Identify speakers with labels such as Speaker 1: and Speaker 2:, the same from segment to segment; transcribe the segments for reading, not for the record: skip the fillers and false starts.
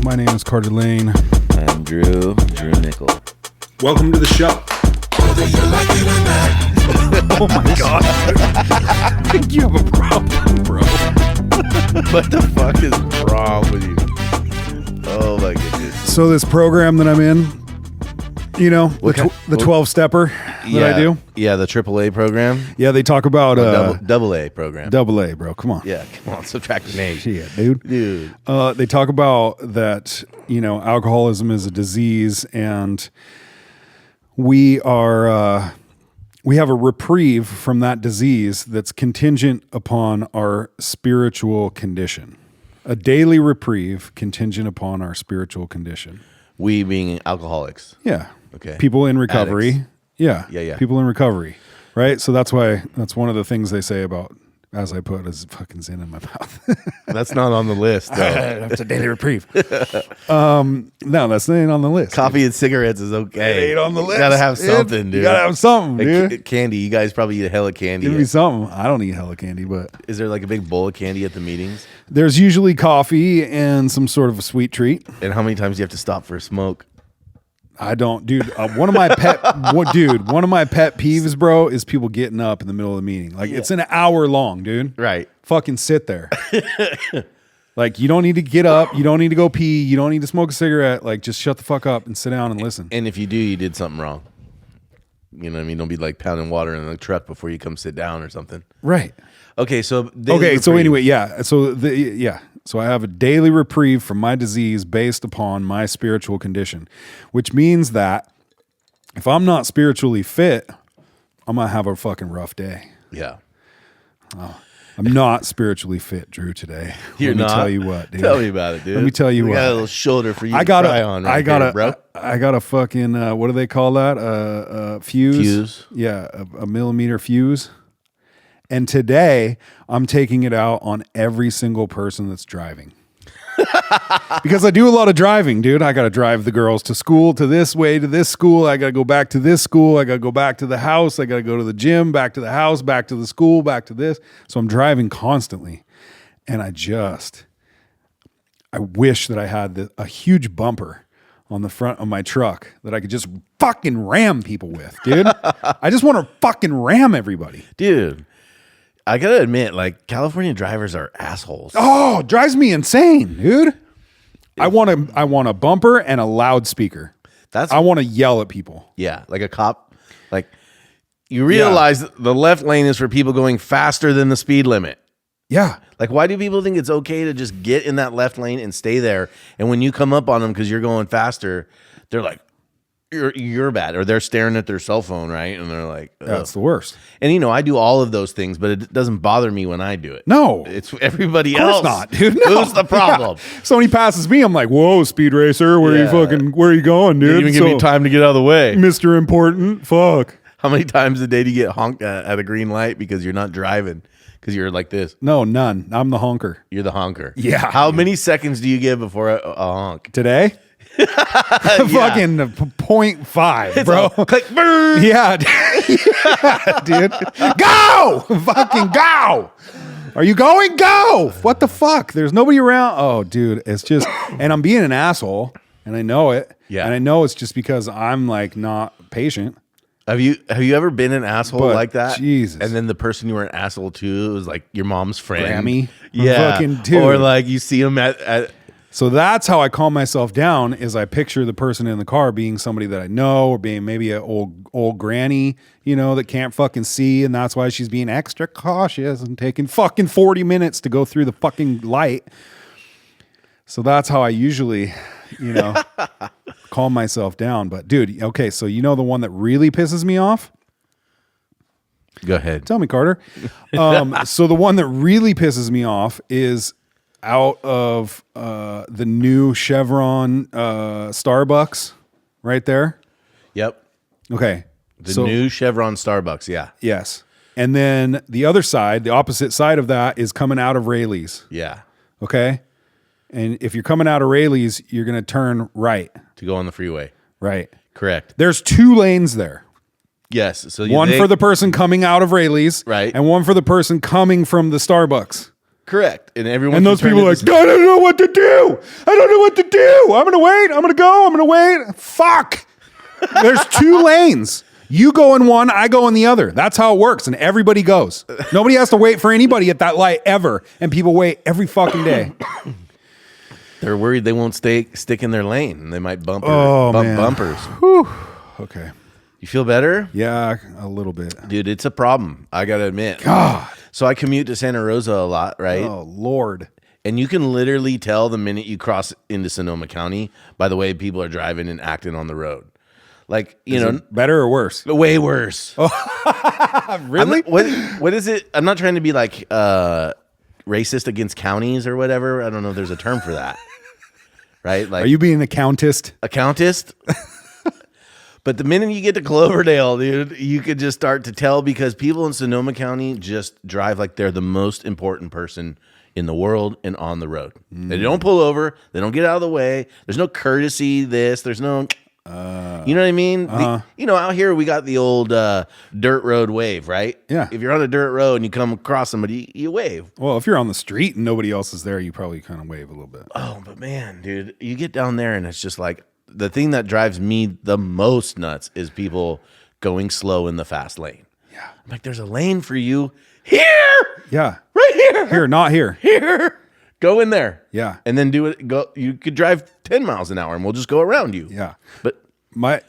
Speaker 1: My name is Carter Lane.
Speaker 2: I'm Drew Nickel.
Speaker 1: Welcome to the show. Oh my God. I think you have a problem, bro.
Speaker 2: What the fuck is wrong with you? Oh my goodness.
Speaker 1: So this program that I'm in, you know, the 12-stepper that I do.
Speaker 2: Yeah, the AAA program.
Speaker 1: Yeah, they talk about
Speaker 2: double A program.
Speaker 1: double A, bro. Come on.
Speaker 2: Yeah, come on, subtract an A.
Speaker 1: Shit, dude.
Speaker 2: Dude.
Speaker 1: They talk about that, you know, alcoholism is a disease, and we have a reprieve from that disease that's contingent upon our spiritual condition. A daily reprieve contingent upon our spiritual condition.
Speaker 2: We being alcoholics.
Speaker 1: Yeah.
Speaker 2: Okay.
Speaker 1: People in recovery.
Speaker 2: Addicts.
Speaker 1: Yeah. People in recovery. Right? So that's one of the things they say about, as I put, is fucking sin in my mouth.
Speaker 2: That's not on the list, though.
Speaker 1: That's a daily reprieve. No, that's not on the list.
Speaker 2: Coffee and cigarettes is okay.
Speaker 1: It ain't on the list.
Speaker 2: You gotta have something, dude.
Speaker 1: You gotta have something, dude.
Speaker 2: Candy. You guys probably eat a hell of candy.
Speaker 1: Give me something. I don't eat hella candy, but
Speaker 2: Is there like a big bowl of candy at the meetings?
Speaker 1: there's usually coffee and some sort of a sweet treat.
Speaker 2: And how many times do you have to stop for a smoke?
Speaker 1: I don't, dude. One of my pet peeves, bro, is people getting up in the middle of the meeting. Like it's an hour long, dude.
Speaker 2: Right.
Speaker 1: Fucking sit there. Like you don't need to get up. You don't need to go pee. You don't need to smoke a cigarette. Like just shut the fuck up and sit down and listen.
Speaker 2: And if you do, you did something wrong. You know what I mean? Don't be like pounding water in the truck before you come sit down or something.
Speaker 1: Right.
Speaker 2: Okay, so
Speaker 1: anyway, yeah. So I have a daily reprieve from my disease based upon my spiritual condition, which means that if I'm not spiritually fit, I'm gonna have a fucking rough day.
Speaker 2: Yeah.
Speaker 1: I'm not spiritually fit, Drew, today.
Speaker 2: You're
Speaker 1: Let me
Speaker 2: not?
Speaker 1: tell you what, dude.
Speaker 2: Tell me about it, dude.
Speaker 1: Let me tell you
Speaker 2: we
Speaker 1: what.
Speaker 2: got a little shoulder for you to cry on right here, bro.
Speaker 1: I got a fucking, what do they call that? Fuse?
Speaker 2: Fuse.
Speaker 1: Yeah, a millimeter fuse. And today, I'm taking it out on every single person that's driving. Because I do a lot of driving, dude. I got to drive the girls to school, to this way, to this school. I got to go back to this school. I got to go back to the house. I got to go to the gym, back to the house, back to the school, back to this. So I'm driving constantly. And I wish that I had a huge bumper on the front of my truck that I could just fucking ram people with, dude. I just want to fucking ram everybody.
Speaker 2: Dude, I gotta admit, like, California drivers are assholes.
Speaker 1: Oh, drives me insane, dude. I want a bumper and a loudspeaker. I want to yell at people.
Speaker 2: Yeah, like a cop. Like, you realize the left lane is for people going faster than the speed limit.
Speaker 1: Yeah.
Speaker 2: Like, why do people think it's okay to just get in that left lane and stay there? And when you come up on them because you're going faster, they're like, you're bad. Or they're staring at their cell phone, right? And they're like, ugh.
Speaker 1: That's the worst.
Speaker 2: And, you know, I do all of those things, but it doesn't bother me when I do it.
Speaker 1: No.
Speaker 2: It's everybody
Speaker 1: Of course
Speaker 2: else.
Speaker 1: not, dude. No.
Speaker 2: Who's the problem?
Speaker 1: Yeah. Somebody passes me, I'm like, whoa, speed racer, where are you going, dude?
Speaker 2: Didn't even give me time to get out of the way.
Speaker 1: Mr. Important, fuck.
Speaker 2: How many times a day do you get honked at a green light because you're not driving? Because you're like this.
Speaker 1: No, none. I'm the honker.
Speaker 2: You're the honker.
Speaker 1: Yeah.
Speaker 2: How many seconds do you give before a honk?
Speaker 1: Today? Fucking 0.5, bro.
Speaker 2: Click, burn.
Speaker 1: Yeah, dude. Go! Fucking go! Are you going? Go! What the fuck? There's nobody around. Oh, dude, it's just, and I'm being an asshole, and I know it.
Speaker 2: Yeah.
Speaker 1: And I know it's just because I'm like not patient.
Speaker 2: Have you ever been an asshole
Speaker 1: But
Speaker 2: like that?
Speaker 1: Jesus.
Speaker 2: And then the person you were an asshole to was like your mom's friend.
Speaker 1: Grammy?
Speaker 2: Yeah.
Speaker 1: Fucking dude.
Speaker 2: Or like you see him at
Speaker 1: So that's how I calm myself down is I picture the person in the car being somebody that I know or being maybe an old granny, you know, that can't fucking see. And that's why she's being extra cautious and taking fucking 40 minutes to go through the fucking light. So that's how I usually, you know, calm myself down. But dude, okay, so you know the one that really pisses me off?
Speaker 2: Go ahead.
Speaker 1: Tell me, Carter. So the one that really pisses me off is out of the new Chevron Starbucks right there.
Speaker 2: Yep.
Speaker 1: Okay.
Speaker 2: The new Chevron Starbucks, yeah.
Speaker 1: Yes. And then the other side, the opposite side of that is coming out of Rayleigh's.
Speaker 2: Yeah.
Speaker 1: Okay. And if you're coming out of Rayleigh's, you're going to turn right.
Speaker 2: To go on the freeway.
Speaker 1: Right.
Speaker 2: Correct.
Speaker 1: There's 2 lanes there.
Speaker 2: Yes. So
Speaker 1: One for the person coming out of Rayleigh's.
Speaker 2: Right.
Speaker 1: And one for the person coming from the Starbucks.
Speaker 2: Correct. And everyone
Speaker 1: And those people are like, I don't know what to do. I don't know what to do. I'm going to wait. I'm going to go. I'm going to wait. Fuck. There's 2 lanes. You go in one, I go in the other. That's how it works. And everybody goes. Nobody has to wait for anybody at that light ever. And people wait every fucking day.
Speaker 2: They're worried they won't stick in their lane. They might bump
Speaker 1: man.
Speaker 2: bumpers.
Speaker 1: Whew. Okay.
Speaker 2: You feel better?
Speaker 1: Yeah, a little bit.
Speaker 2: Dude, it's a problem. I got to admit.
Speaker 1: God.
Speaker 2: So I commute to Santa Rosa a lot, right?
Speaker 1: Oh, Lord.
Speaker 2: And you can literally tell the minute you cross into Sonoma County by the way people are driving and acting on the road. Like, you know,
Speaker 1: better or worse?
Speaker 2: way worse.
Speaker 1: Really?
Speaker 2: What is it? I'm not trying to be like racist against counties or whatever. I don't know if there's a term for that. Right? Like,
Speaker 1: Are you being a countist?
Speaker 2: a countist? But the minute you get to Cloverdale, dude, you could just start to tell because people in Sonoma County just drive like they're the most important person in the world and on the road. They don't pull over. They don't get out of the way. There's no courtesy. There's no, you know what I mean? You know, out here we got the old dirt road wave, right?
Speaker 1: Yeah.
Speaker 2: If you're on a dirt road and you come across somebody, you wave.
Speaker 1: Well, if you're on the street and nobody else is there, you probably kind of wave a little bit.
Speaker 2: Oh, but man, dude, you get down there and it's just like the thing that drives me the most nuts is people going slow in the fast lane.
Speaker 1: Yeah.
Speaker 2: I'm like, there's a lane for you here.
Speaker 1: Yeah.
Speaker 2: Right here.
Speaker 1: Here, not here.
Speaker 2: Here. Go in there.
Speaker 1: Yeah.
Speaker 2: And then do it. Go. You could drive 10 miles an hour and we'll just go around you.
Speaker 1: Yeah.
Speaker 2: But
Speaker 1: My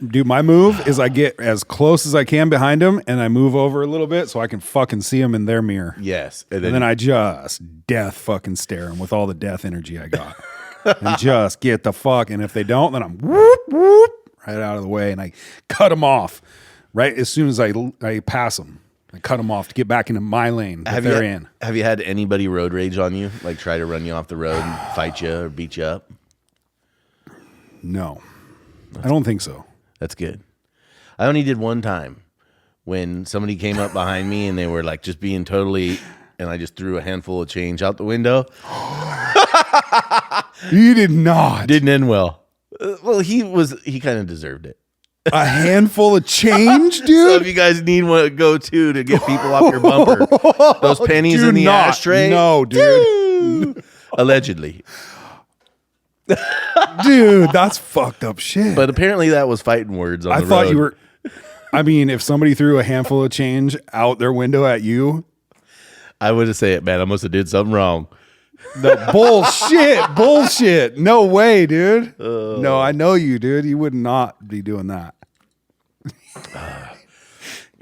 Speaker 1: move is I get as close as I can behind them and I move over a little bit so I can fucking see them in their mirror.
Speaker 2: yes.
Speaker 1: And then I just death fucking stare them with all the death energy I got. And just get the fuck. And if they don't, then I'm whoop, whoop, right out of the way. And I cut them off right as soon as I pass them. I cut them off to get back into my lane that they're in.
Speaker 2: Have you had anybody road rage on you? Like try to run you off the road and fight you or beat you up?
Speaker 1: No, I don't think so.
Speaker 2: That's good. I only did one time when somebody came up behind me and they were like just being totally, and I just threw a handful of change out the window.
Speaker 1: You did not.
Speaker 2: Didn't end well. Well, he kind of deserved it.
Speaker 1: A handful of change,
Speaker 2: So
Speaker 1: dude?
Speaker 2: if you guys need one to go to get people off your bumper, those pennies
Speaker 1: Do
Speaker 2: in the
Speaker 1: not.
Speaker 2: ashtray.
Speaker 1: No, dude.
Speaker 2: Allegedly.
Speaker 1: Dude, that's fucked up shit.
Speaker 2: But apparently that was fighting words on
Speaker 1: I
Speaker 2: the
Speaker 1: thought
Speaker 2: road.
Speaker 1: you were. I mean, if somebody threw a handful of change out their window at you,
Speaker 2: I would have said it, man. I must have did something wrong.
Speaker 1: the bullshit. No way, dude. No, I know you, dude. You would not be doing that.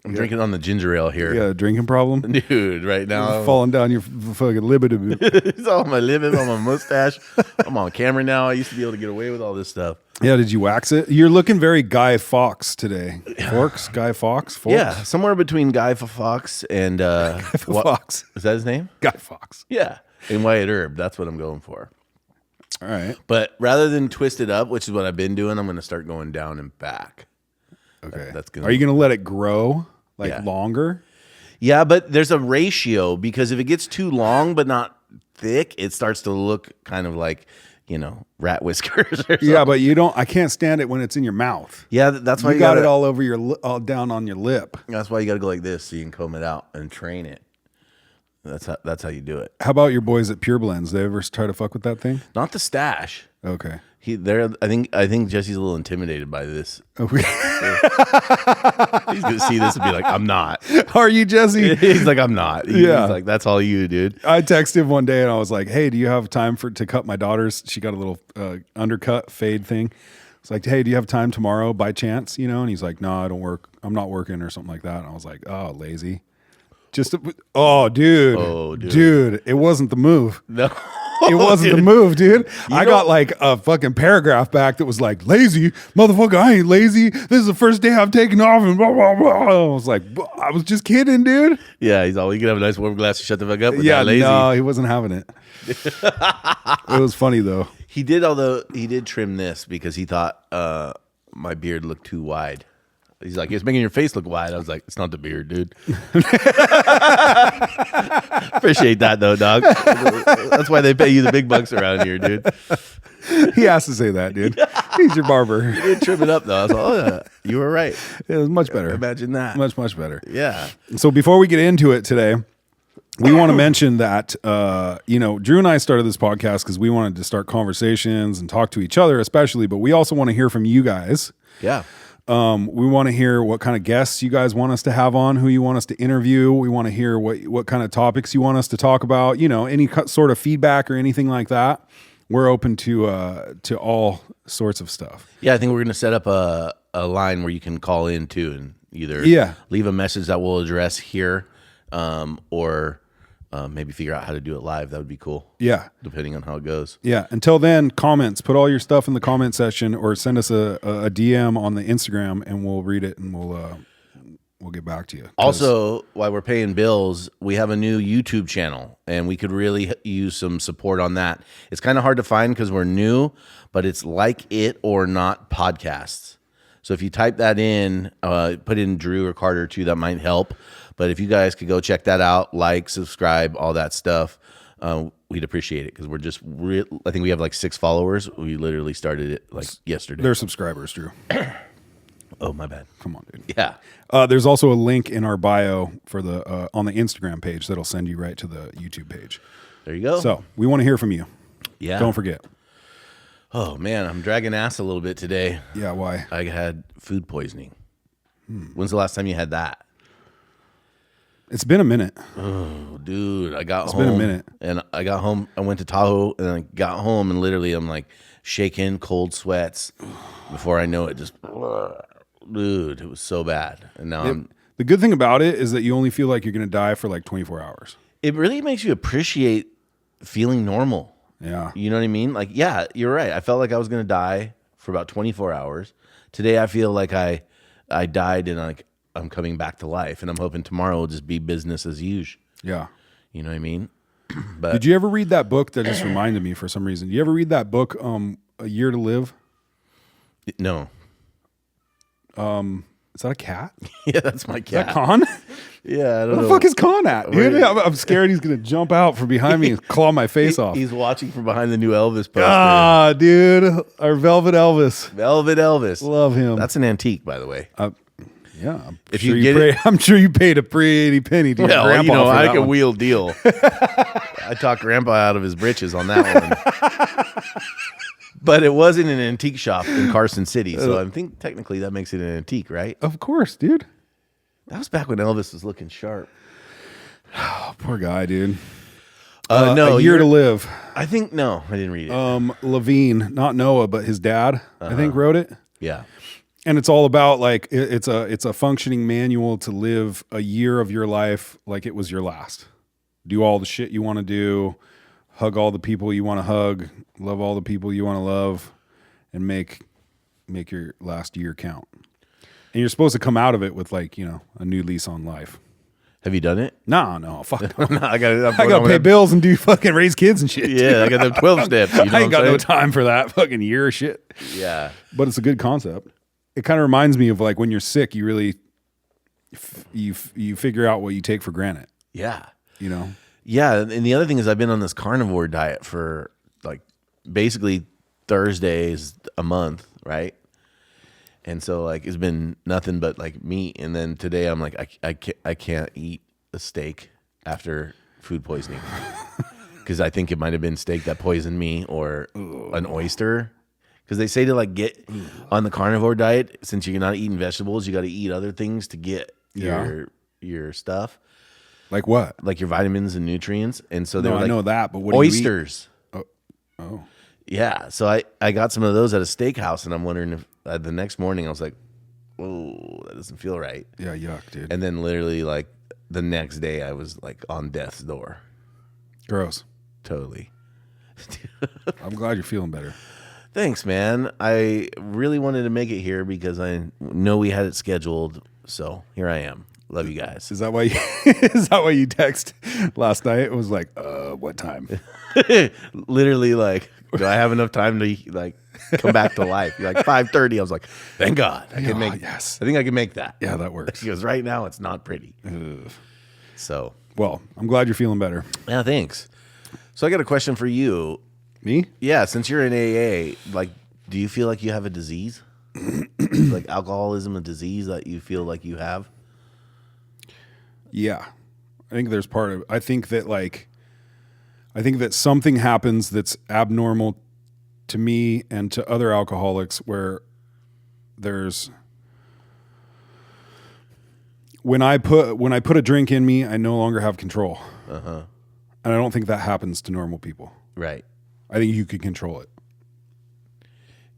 Speaker 2: I'm drinking on the ginger ale here.
Speaker 1: You got a drinking problem?
Speaker 2: Dude, right now.
Speaker 1: Falling down your fucking libidibit.
Speaker 2: It's all on my lip, on my mustache. I'm on camera now. I used to be able to get away with all this stuff.
Speaker 1: Yeah, did you wax it? You're looking very Guy Fawkes today. Forks? Guy Fawkes? Forks?
Speaker 2: Yeah, somewhere between Guy Fawkes and
Speaker 1: Fawkes.
Speaker 2: Is that his name?
Speaker 1: Guy Fawkes.
Speaker 2: Yeah, and Wyatt Earp. That's what I'm going for.
Speaker 1: All right.
Speaker 2: But rather than twist it up, which is what I've been doing, I'm going to start going down and back.
Speaker 1: Okay.
Speaker 2: That's gonna-
Speaker 1: Are you going to let it grow like
Speaker 2: Yeah.
Speaker 1: longer?
Speaker 2: Yeah, but there's a ratio because if it gets too long but not thick, it starts to look kind of like, you know, rat whiskers or something.
Speaker 1: Yeah, but you don't. I can't stand it when it's in your mouth.
Speaker 2: Yeah, that's why
Speaker 1: You got it all over your, all down on your lip.
Speaker 2: That's why you got to go like this so you can comb it out and train it. That's how you do it.
Speaker 1: How about your boys at Pure Blends? They ever try to fuck with that thing?
Speaker 2: Not the stash.
Speaker 1: Okay.
Speaker 2: I think Jesse's a little intimidated by this.
Speaker 1: Okay.
Speaker 2: He's gonna see this and be like, "I'm not."
Speaker 1: Are you, Jesse?
Speaker 2: He's like, "I'm not."
Speaker 1: Yeah.
Speaker 2: He's like, "That's all you, dude."
Speaker 1: I texted him one day and I was like, "Hey, do you have time to cut my daughter's? She got a little undercut fade thing." It's like, "Hey, do you have time tomorrow by chance?" You know, and he's like, "No, I don't work. I'm not working or something like that." And I was like, "Oh, lazy." Dude, dude, it wasn't the move.
Speaker 2: No,
Speaker 1: It wasn't the move, dude. I got like a fucking paragraph back that was like, "Lazy, motherfucker, I ain't lazy. This is the first day I've taken off." And blah, blah, blah. I was like, I was just kidding, dude.
Speaker 2: Yeah, he's all, "You can have a nice warm glass to shut the fuck up." With
Speaker 1: Yeah,
Speaker 2: that lazy.
Speaker 1: no, he wasn't having it. It was funny though.
Speaker 2: He did trim this because he thought my beard looked too wide. He's like, "It's making your face look wide." I was like, "It's not the beard, dude." Appreciate that though, dog. That's why they pay you the big bucks around here, dude.
Speaker 1: He has to say that, dude. He's your barber.
Speaker 2: You did trim it up though. I was like, "Oh yeah, you were right."
Speaker 1: It was much better.
Speaker 2: Imagine that.
Speaker 1: Much better.
Speaker 2: Yeah.
Speaker 1: So before we get into it today, we want to mention that, Drew and I started this podcast because we wanted to start conversations and talk to each other, especially, but we also want to hear from you guys.
Speaker 2: Yeah.
Speaker 1: We want to hear what kind of guests you guys want us to have on, who you want us to interview. We want to hear what kind of topics you want us to talk about, any sort of feedback or anything like that. We're open to all sorts of stuff.
Speaker 2: Yeah, I think we're going to set up a line where you can call in too and either leave a message that we'll address here or maybe figure out how to do it live. That would be cool.
Speaker 1: Yeah.
Speaker 2: Depending on how it goes.
Speaker 1: Yeah. Until then, comments. Put all your stuff in the comment section or send us a DM on the Instagram and we'll read it and we'll get back to you.
Speaker 2: Also, while we're paying bills, we have a new YouTube channel, and we could really use some support on that. It's kind of hard to find because we're new, but it's Like It or Not Podcasts. So if you type that in, put in Drew or Carter too, that might help. But if you guys could go check that out, like, subscribe, all that stuff, we'd appreciate it because we're just I think we have like 6 followers. We literally started it like yesterday.
Speaker 1: They're subscribers, Drew.
Speaker 2: Oh, my bad.
Speaker 1: Come on, dude.
Speaker 2: Yeah.
Speaker 1: There's also a link in our bio for the on the Instagram page that'll send you right to the YouTube page.
Speaker 2: There you go.
Speaker 1: So we want to hear from you.
Speaker 2: Yeah.
Speaker 1: Don't forget.
Speaker 2: Oh, man, I'm dragging ass a little bit today.
Speaker 1: Yeah, why?
Speaker 2: I had food poisoning. When's the last time you had that?
Speaker 1: It's been a minute.
Speaker 2: Oh, dude, I got home.
Speaker 1: It's been a minute.
Speaker 2: And I got home. I went to Tahoe, and I got home, and literally I'm like shaking, cold sweats. Before I know it, just... Dude, it was so bad. And now
Speaker 1: the good thing about it is that you only feel like you're going to die for like 24 hours.
Speaker 2: It really makes you appreciate feeling normal.
Speaker 1: Yeah.
Speaker 2: You know what I mean? Like, yeah, you're right. I felt like I was going to die for about 24 hours. Today, I feel like I died and like I'm coming back to life. And I'm hoping tomorrow will just be business as usual.
Speaker 1: Yeah.
Speaker 2: You know what I mean? But
Speaker 1: did you ever read that book that just reminded me for some reason? Did you ever read that book, A Year to Live?
Speaker 2: No.
Speaker 1: Is that a cat?
Speaker 2: Yeah, that's my
Speaker 1: Is that
Speaker 2: cat.
Speaker 1: Con?
Speaker 2: Yeah, I don't
Speaker 1: Where
Speaker 2: know.
Speaker 1: the fuck is Con at, dude?
Speaker 2: Where-
Speaker 1: I'm scared he's going to jump out from behind me and claw my face off.
Speaker 2: He's watching from behind the new Elvis poster.
Speaker 1: Ah, dude. Our Velvet Elvis.
Speaker 2: Velvet Elvis.
Speaker 1: Love him.
Speaker 2: That's an antique, by the way.
Speaker 1: Yeah. I'm
Speaker 2: If
Speaker 1: sure
Speaker 2: you get it-
Speaker 1: I'm sure you paid a pretty penny to your
Speaker 2: Well,
Speaker 1: grandpa for
Speaker 2: I
Speaker 1: that
Speaker 2: can
Speaker 1: one.
Speaker 2: wheel deal. I talked Grandpa out of his britches on that one. But it wasn't an antique shop in Carson City, so I think technically that makes it an antique, right?
Speaker 1: Of course, dude.
Speaker 2: That was back when Elvis was looking sharp.
Speaker 1: Oh, poor guy, dude.
Speaker 2: No,
Speaker 1: A Year to Live.
Speaker 2: I think no, I didn't read it.
Speaker 1: Levine, not Noah, but his dad, I think wrote it.
Speaker 2: Yeah,
Speaker 1: And it's all about like it's a functioning manual to live a year of your life like it was your last. Do all the shit you want to do, hug all the people you want to hug, love all the people you want to love, and make your last year count. And you're supposed to come out of it with like, a new lease on life.
Speaker 2: have you done it?
Speaker 1: No, fuck no.
Speaker 2: I got
Speaker 1: I got to pay bills and do fucking raise kids and shit.
Speaker 2: Yeah, I got them 12 steps. You know
Speaker 1: I ain't got
Speaker 2: what
Speaker 1: no
Speaker 2: I'm saying?
Speaker 1: time for that fucking year of shit.
Speaker 2: Yeah,
Speaker 1: But it's a good concept. It kind of reminds me of like when you're sick, you really you figure out what you take for granted.
Speaker 2: yeah.
Speaker 1: Yeah.
Speaker 2: And the other thing is I've been on this carnivore diet for like basically Thursdays a month, right? And so like it's been nothing but like meat. And then today I'm like I can't eat a steak after food poisoning because I think it might have been steak that poisoned me or an oyster. Because they say to like get on the carnivore diet, since you're not eating vegetables, you got to eat other things to get your stuff.
Speaker 1: Like what?
Speaker 2: Like your vitamins and nutrients. And so they
Speaker 1: No,
Speaker 2: were
Speaker 1: I
Speaker 2: like,
Speaker 1: know that, but what do you eat?
Speaker 2: oysters.
Speaker 1: Oh.
Speaker 2: Yeah. So I got some of those at a steakhouse, and I'm wondering if the next morning I was like, oh, that doesn't feel right.
Speaker 1: Yeah, yuck, dude.
Speaker 2: And then literally like the next day I was like on death's door.
Speaker 1: Gross.
Speaker 2: Totally.
Speaker 1: I'm glad you're feeling better.
Speaker 2: Thanks, man. I really wanted to make it here because I know we had it scheduled. So here I am. Love you guys.
Speaker 1: Is that why you text last night? It was like, what time?
Speaker 2: Literally, like, do I have enough time to like come back to life? You're like 5:30. I was like, thank God, I can make.
Speaker 1: yes.
Speaker 2: I think I can make that.
Speaker 1: Yeah, that works.
Speaker 2: Because right now it's not pretty. So
Speaker 1: Well, I'm glad you're feeling better.
Speaker 2: yeah, thanks. So I got a question for you.
Speaker 1: Me?
Speaker 2: Yeah, since you're in AA, like, do you feel like you have a disease? Like alcoholism, a disease that you feel like you have?
Speaker 1: Yeah. I think there's part of, I think that something happens that's abnormal to me and to other alcoholics where there's, when I put a drink in me, I no longer have control. And I don't think that happens to normal people.
Speaker 2: Right.
Speaker 1: I think you could control it.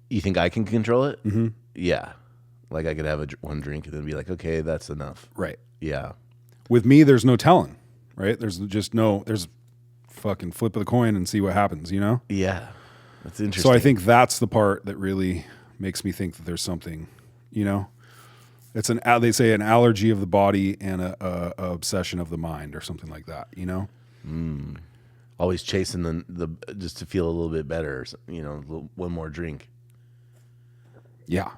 Speaker 2: You think I can control it? Mm-hmm. Yeah. Like I could have one drink and then be like, okay, that's enough.
Speaker 1: Right.
Speaker 2: Yeah.
Speaker 1: With me, there's no telling, right? There's fucking flip of the coin and see what happens, you know?
Speaker 2: Yeah. That's interesting.
Speaker 1: So I think that's the part that really makes me think that there's something, you know? It's they say an allergy of the body and a obsession of the mind or something like that, you know?
Speaker 2: Always chasing the just to feel a little bit better, you know, one more drink.
Speaker 1: Yeah.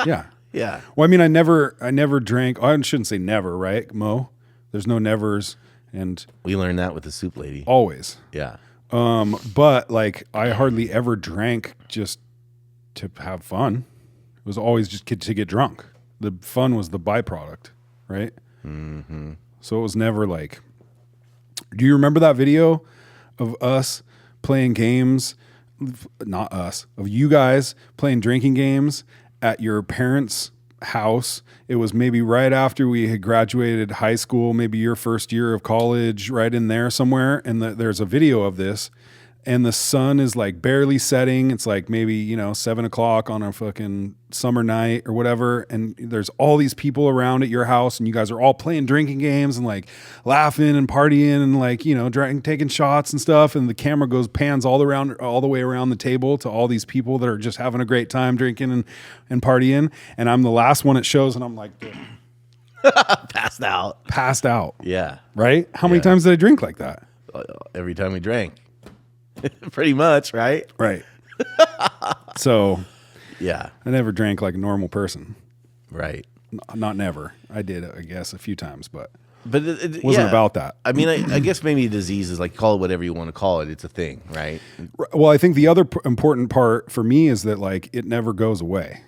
Speaker 1: Yeah.
Speaker 2: Yeah.
Speaker 1: Well, I mean, I never drank. I shouldn't say never, right, Mo? There's no nevers and
Speaker 2: We learned that with the soup lady.
Speaker 1: always.
Speaker 2: Yeah.
Speaker 1: But like I hardly ever drank just to have fun. It was always just to get drunk. The fun was the byproduct, right? Mm-hmm. So it was never like, do you remember that video of us playing games? Not us, of you guys playing drinking games at your parents' house. It was maybe right after we had graduated high school, maybe your first year of college, right in there somewhere. And there's a video of this, and the sun is like barely setting. It's like maybe, 7:00 on a fucking summer night or whatever. And there's all these people around at your house, and you guys are all playing drinking games and like laughing and partying and like, taking shots and stuff. And the camera pans all the way around the table to all these people that are just having a great time drinking and partying. And I'm the last one it shows, and I'm like, passed out.
Speaker 2: Yeah.
Speaker 1: Right? How many times did I drink like that?
Speaker 2: Every time we drank. Pretty much, right?
Speaker 1: Right. So
Speaker 2: Yeah.
Speaker 1: I never drank like a normal person.
Speaker 2: Right.
Speaker 1: Not never. I did, I guess, a few times, but
Speaker 2: it
Speaker 1: wasn't about that.
Speaker 2: I mean, I guess maybe disease is like, call it whatever you want to call it. It's a thing, right?
Speaker 1: Well, I think the other important part for me is that like it never goes away.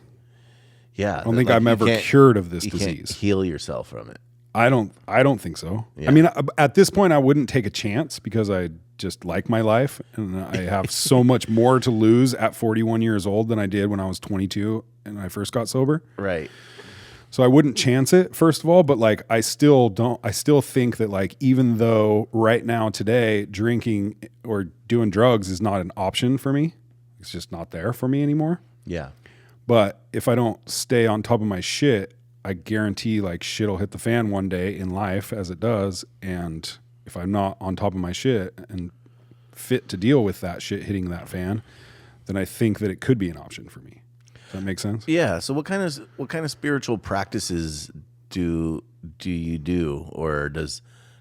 Speaker 2: Yeah.
Speaker 1: I don't think I'm ever cured of this disease.
Speaker 2: Can't heal yourself from it.
Speaker 1: I don't think so.
Speaker 2: Yeah.
Speaker 1: I mean, at this point, I wouldn't take a chance because I just like my life, and I have so much more to lose at 41 years old than I did when I was 22 and I first got sober.
Speaker 2: Right.
Speaker 1: So I wouldn't chance it, first of all, but like I still think that like even though right now today drinking or doing drugs is not an option for me, it's just not there for me anymore.
Speaker 2: Yeah.
Speaker 1: But if I don't stay on top of my shit, I guarantee like shit'll hit the fan one day in life, as it does. And if I'm not on top of my shit and fit to deal with that shit hitting that fan, then I think that it could be an option for me. Does that make sense?
Speaker 2: Yeah. So what kind of spiritual practices do you do, or do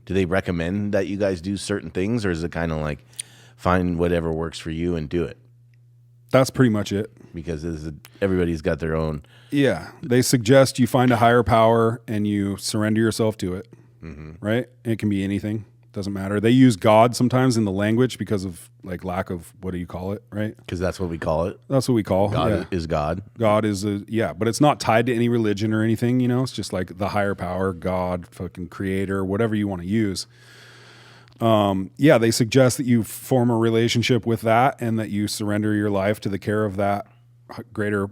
Speaker 2: they recommend that you guys do certain things, or is it kind of like find whatever works for you and do it?
Speaker 1: That's pretty much it.
Speaker 2: Because everybody's got their own.
Speaker 1: Yeah. They suggest you find a higher power and you surrender yourself to it. Mm-hmm. Right? It can be anything. Doesn't matter. They use God sometimes in the language because of like lack of, what do you call it? Right?
Speaker 2: Because that's what we call it.
Speaker 1: That's what we call
Speaker 2: God is God.
Speaker 1: God is but it's not tied to any religion or anything, it's just like the higher power, God, fucking creator, whatever you want to use. They suggest that you form a relationship with that and that you surrender your life to the care of that greater,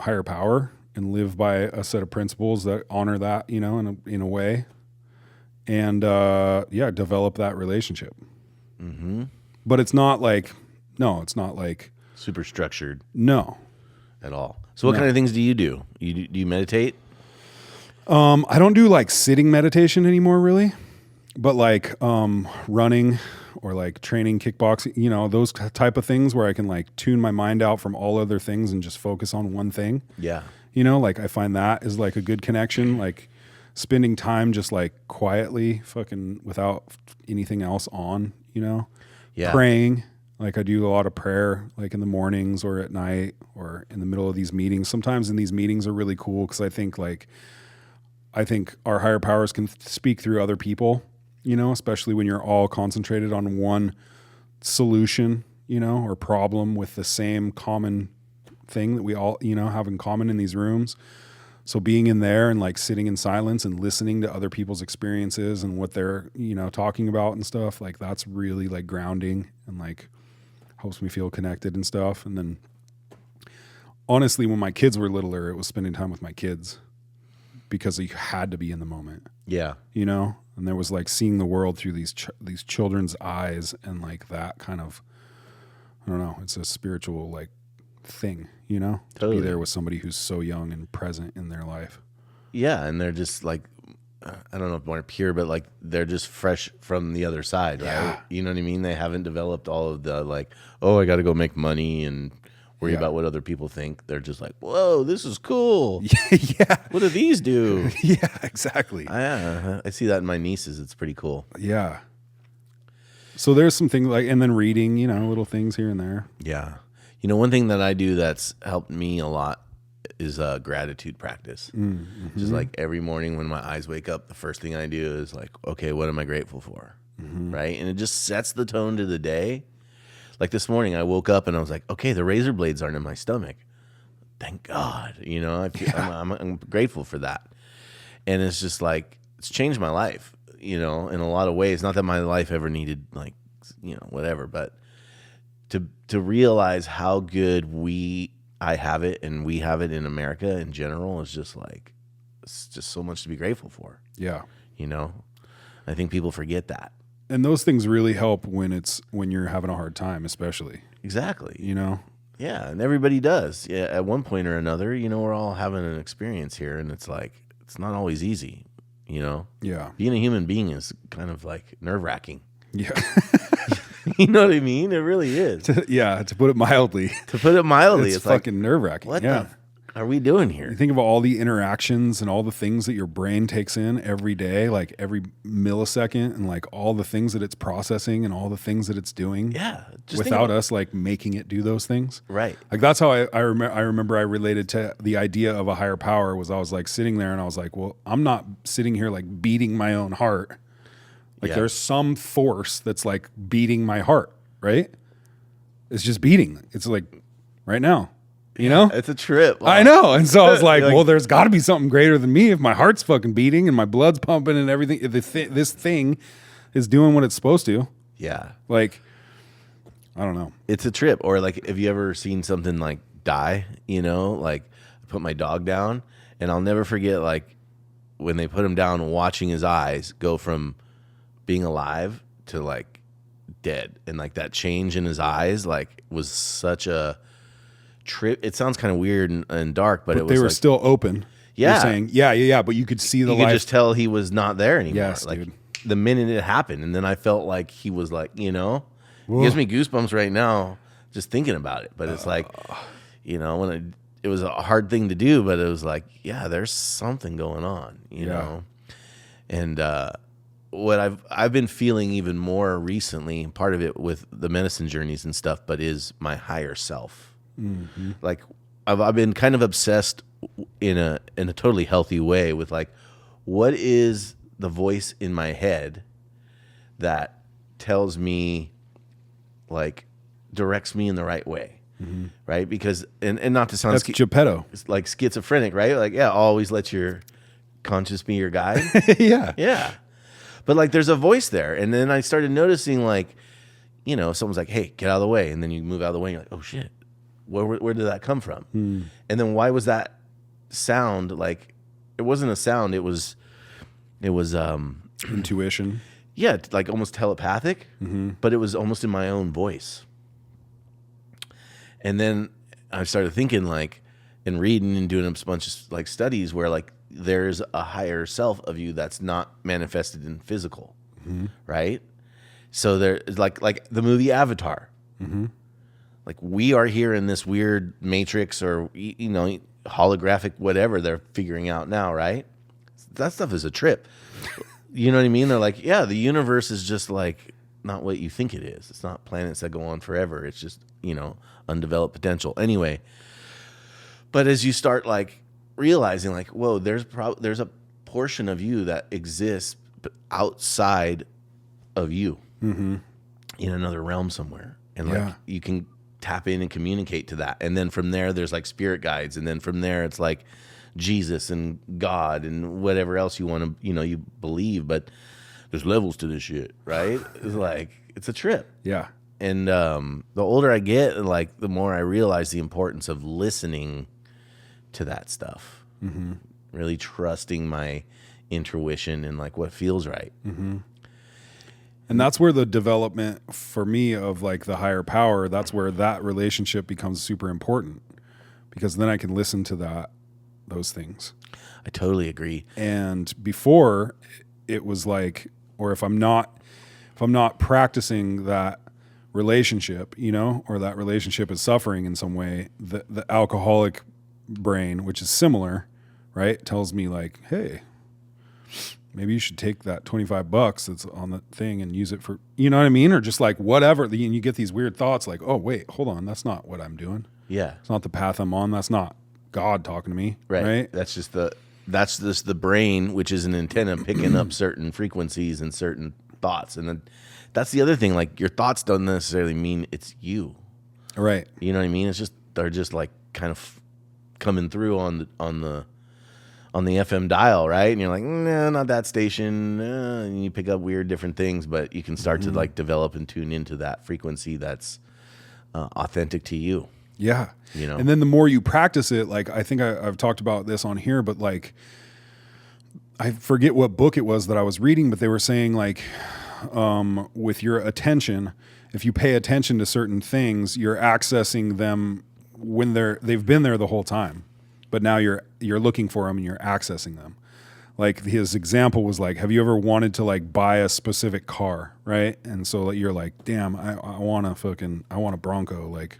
Speaker 1: higher power and live by a set of principles that honor that, in a way. And, develop that relationship. Mm-hmm. But it's not like
Speaker 2: super structured.
Speaker 1: No.
Speaker 2: At all. So what kind of things do you do? Do you meditate?
Speaker 1: I don't do like sitting meditation anymore, really. But like running or like training kickboxing, those type of things where I can like tune my mind out from all other things and just focus on one thing.
Speaker 2: Yeah.
Speaker 1: Like I find that is like a good connection, like spending time just like quietly fucking without anything else on,
Speaker 2: Yeah.
Speaker 1: Praying. Like I do a lot of prayer like in the mornings or at night or in the middle of these meetings. Sometimes in these meetings are really cool because I think our higher powers can speak through other people, especially when you're all concentrated on one solution, or problem with the same common thing that we all, have in common in these rooms. So being in there and like sitting in silence and listening to other people's experiences and what they're, talking about and stuff, like that's really like grounding and like helps me feel connected and stuff. And then honestly, when my kids were littler, it was spending time with my kids because you had to be in the moment,
Speaker 2: Yeah.
Speaker 1: and there was like seeing the world through these children's eyes and like that kind of, I don't know, it's a spiritual like thing, to
Speaker 2: Totally.
Speaker 1: be there with somebody who's so young and present in their life.
Speaker 2: Yeah, and they're just like, I don't know if more pure, but like they're just fresh from the other side, right?
Speaker 1: Yeah.
Speaker 2: You know what I mean? They haven't developed all of the like, oh, I got to go make money and worry
Speaker 1: Yeah.
Speaker 2: about what other people think. They're just like, whoa, this is cool.
Speaker 1: Yeah.
Speaker 2: What do these do?
Speaker 1: Yeah, exactly.
Speaker 2: I see that in my nieces. It's pretty cool.
Speaker 1: Yeah. So there's some things like, and then reading, little things here and there.
Speaker 2: Yeah. One thing that I do that's helped me a lot is gratitude practice.
Speaker 1: Mm-hmm.
Speaker 2: Just like every morning when my eyes wake up, the first thing I do is like, okay, what am I grateful for? Right? And it just sets the tone to the day. Like this morning, I woke up and I was like, okay, the razor blades aren't in my stomach. Thank God. I'm grateful for that. And it's just like, it's changed my life, in a lot of ways. Not that my life ever needed like, whatever, but to realize how good I have it and we have it in America in general is just like, it's just so much to be grateful for.
Speaker 1: Yeah.
Speaker 2: I think people forget that.
Speaker 1: And those things really help when you're having a hard time, especially,
Speaker 2: Exactly. Yeah. And everybody does. Yeah. At one point or another, we're all having an experience here and it's like, it's not always easy,
Speaker 1: Yeah.
Speaker 2: Being a human being is kind of like nerve wracking.
Speaker 1: Yeah.
Speaker 2: You know what I mean? It really is.
Speaker 1: Yeah. To put it mildly,
Speaker 2: To put it mildly,
Speaker 1: it's
Speaker 2: it's like,
Speaker 1: fucking nerve wracking.
Speaker 2: what
Speaker 1: Yeah.
Speaker 2: the are we doing
Speaker 1: You
Speaker 2: here?
Speaker 1: think of all the interactions and all the things that your brain takes in every day, like every millisecond, and like all the things that it's processing and all the things that it's doing.
Speaker 2: Yeah. Just think
Speaker 1: Without
Speaker 2: about-
Speaker 1: us like making it do those things.
Speaker 2: Right.
Speaker 1: Like that's how I remember I related to the idea of a higher power. Was I was like sitting there and I was like, well, I'm not sitting here like beating my own heart. Like
Speaker 2: Yeah.
Speaker 1: there's some force that's like beating my heart, right? It's just beating. It's like right now,
Speaker 2: It's a trip.
Speaker 1: I know. And so I was like,
Speaker 2: Like-
Speaker 1: well, there's got to be something greater than me if my heart's fucking beating and my blood's pumping and everything. If this thing is doing what it's supposed to.
Speaker 2: Yeah.
Speaker 1: Like, I don't know.
Speaker 2: It's a trip. Or like, have you ever seen something like die? Like I put my dog down and I'll never forget like when they put him down, watching his eyes go from being alive to like dead. And like that change in his eyes, like was such a trip. It sounds kind of weird and dark, but it was
Speaker 1: They were
Speaker 2: like,
Speaker 1: still open.
Speaker 2: Yeah.
Speaker 1: You're saying, yeah, but you could see the
Speaker 2: you could
Speaker 1: life.
Speaker 2: just tell he was not there anymore.
Speaker 1: Yes,
Speaker 2: like
Speaker 1: dude.
Speaker 2: the minute it happened, and then I felt like he was like, it gives me goosebumps right now just thinking about it. But it's like, when it was a hard thing to do, but it was like, yeah, there's something going on, know. And what I've been feeling even more recently, part of it with the medicine journeys and stuff, but is my higher self.
Speaker 1: Mm-hmm.
Speaker 2: Like I've been kind of obsessed in a totally healthy way with like, what is the voice in my head that tells me, like, directs me in the right way, right? Because and not to sound
Speaker 1: That's Geppetto.
Speaker 2: like schizophrenic, right? Like, yeah, always let your conscience be your guide.
Speaker 1: Yeah.
Speaker 2: Yeah. But like there's a voice there. And then I started noticing like, someone's like, hey, get out of the way. And then you move out of the way and you're like, oh shit, where did that come from? And then why was that sound like, it wasn't a sound. It was
Speaker 1: Intuition.
Speaker 2: yeah, like almost telepathic, but it was almost in my own voice. And then I started thinking like, and reading and doing a bunch of like studies where like there's a higher self of you that's not manifested in physical, right? So there's like the movie Avatar. Like we are here in this weird matrix or holographic whatever they're figuring out now, right? That stuff is a trip. You know what I mean? They're like, yeah, the universe is just like not what you think it is. It's not planets that go on forever. It's just, undeveloped potential. Anyway, but as you start like realizing like, whoa, there's a portion of you that exists outside of you in another realm somewhere. And like
Speaker 1: Yeah.
Speaker 2: you can tap in and communicate to that. And then from there, there's like spirit guides. And then from there, it's like Jesus and God and whatever else you want to, you believe, but there's levels to this shit, right? It's like, it's a trip.
Speaker 1: Yeah.
Speaker 2: And the older I get, like, the more I realize the importance of listening to that stuff. Mm-hmm. Really trusting my intuition and like what feels right.
Speaker 1: Mm-hmm. And that's where the development for me of like the higher power, that's where that relationship becomes super important, because then I can listen to those things.
Speaker 2: I totally agree.
Speaker 1: And before it was like, or if I'm not practicing that relationship, or that relationship is suffering in some way, the alcoholic brain, which is similar, right, tells me like, hey, maybe you should take that $25 that's on the thing and use it for, you know what I mean? Or just like whatever. And you get these weird thoughts like, oh, wait, hold on. That's not what I'm doing.
Speaker 2: Yeah.
Speaker 1: It's not the path I'm on. That's not God talking to me. Right.
Speaker 2: That's just the brain, which is an antenna picking up certain frequencies and certain thoughts. And then that's the other thing. Like, your thoughts don't necessarily mean it's you.
Speaker 1: Right.
Speaker 2: You know what I mean? They're just like kind of coming through on the FM dial, right? And you're like, no, not that station. And you pick up weird different things, but you can start to like develop and tune into that frequency that's authentic to you.
Speaker 1: Yeah. And then the more you practice it, like, I think I've talked about this on here, but like, I forget what book it was that I was reading, but they were saying like, with your attention, if you pay attention to certain things, you're accessing them when they've been there the whole time. But now you're looking for them and you're accessing them. Like, his example was like, have you ever wanted to like buy a specific car, right? And so you're like, damn, I want a Bronco, like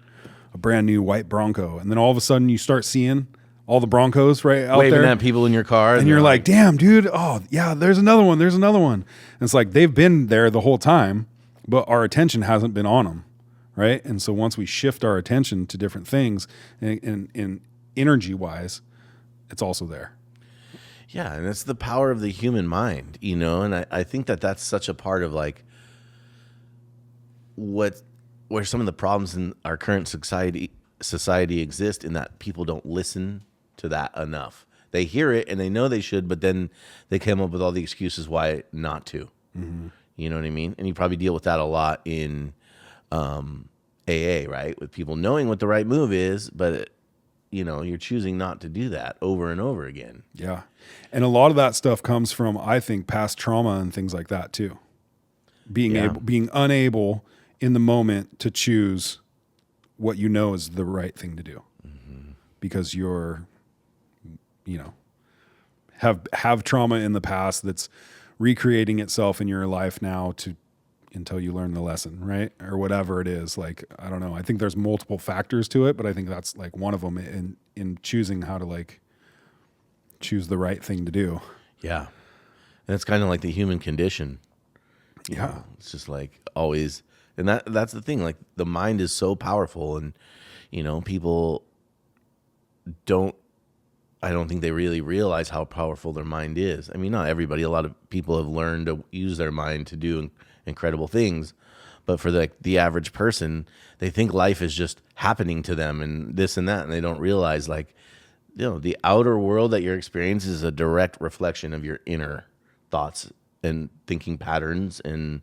Speaker 1: a brand new white Bronco. And then all of a sudden you start seeing all the Broncos right out
Speaker 2: waving
Speaker 1: there,
Speaker 2: at people in your car,
Speaker 1: and you're like, damn, dude, oh yeah, there's another one. And it's like they've been there the whole time, but our attention hasn't been on them, right? And so once we shift our attention to different things, and energy wise, it's also there.
Speaker 2: Yeah, and it's the power of the human mind, and I think that's such a part of like where some of the problems in our current society exist, in that people don't listen to that enough. They hear it and they know they should, but then they come up with all the excuses why not to. Mm-hmm. You know what I mean? And you probably deal with that a lot in AA, right? With people knowing what the right move is, but you're choosing not to do that over and over again.
Speaker 1: Yeah. And a lot of that stuff comes from, I think, past trauma and things like that too. Being unable in the moment to choose what you know is the right thing to do. Mm-hmm. Because you're, have trauma in the past that's recreating itself in your life now until you learn the lesson, right? Or whatever it is. Like, I don't know. I think there's multiple factors to it, but I think that's like one of them in choosing how to like choose the right thing to do.
Speaker 2: Yeah. And it's kind of like the human condition.
Speaker 1: Yeah.
Speaker 2: It's just like always, and that's the thing. Like, the mind is so powerful, and people I don't think they really realize how powerful their mind is. I mean, not everybody. A lot of people have learned to use their mind to do incredible things, but for the average person, they think life is just happening to them and this and that, and they don't realize like, the outer world that you're experiencing is a direct reflection of your inner thoughts and thinking patterns and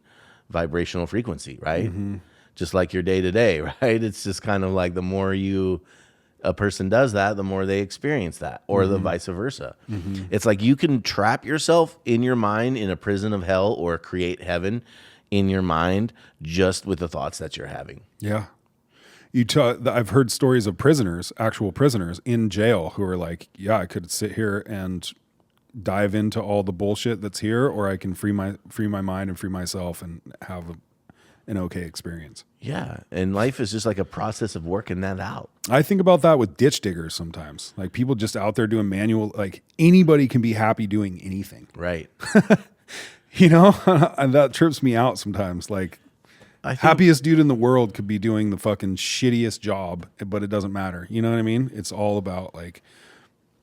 Speaker 2: vibrational frequency, right? Mm-hmm. Just like your day to day, right? It's just kind of like the more a person does that, the more they experience that, or the vice versa. Mm-hmm. It's like you can trap yourself in your mind in a prison of hell, or create heaven in your mind just with the thoughts that you're having.
Speaker 1: Yeah. I've heard stories of actual prisoners in jail who are like, yeah, I could sit here and dive into all the bullshit that's here, or I can free my mind and free myself and have an okay experience.
Speaker 2: Yeah, and life is just like a process of working that out.
Speaker 1: I think about that with ditch diggers sometimes. Like, people just out there doing manual, like anybody can be happy doing anything.
Speaker 2: Right.
Speaker 1: And that trips me out sometimes. Like, happiest dude in the world could be doing the fucking shittiest job, but it doesn't matter. You know what I mean? It's all about like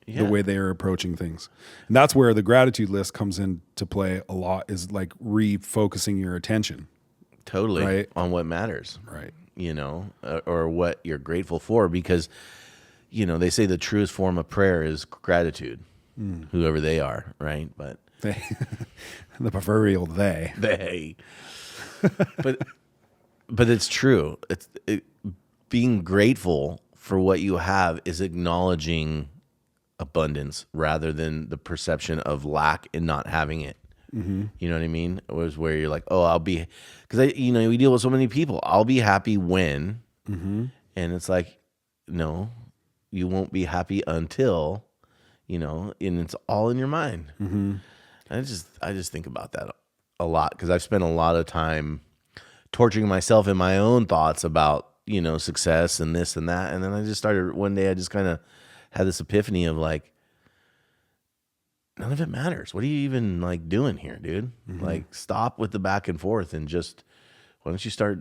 Speaker 1: the way they are approaching things. And that's where the gratitude list comes into play a lot, is like refocusing your attention.
Speaker 2: Totally.
Speaker 1: Right.
Speaker 2: On what matters.
Speaker 1: Right.
Speaker 2: Or what you're grateful for, because you know, they say the truest form of prayer is gratitude, whoever they are, right? But
Speaker 1: They, the proverbial they.
Speaker 2: they, but it's true. Being grateful for what you have is acknowledging abundance rather than the perception of lack and not having it. You know what I mean? It was where you're like, oh, I'll be, because we deal with so many people. I'll be happy when, and it's like, no, you won't be happy until, and it's all in your mind. I just think about that a lot because I've spent a lot of time torturing myself in my own thoughts about, success and this and that. And then I just started one day, I just kind of had this epiphany of like, none of it matters. What are you even like doing here, dude? Like, stop with the back and forth and just, why don't you start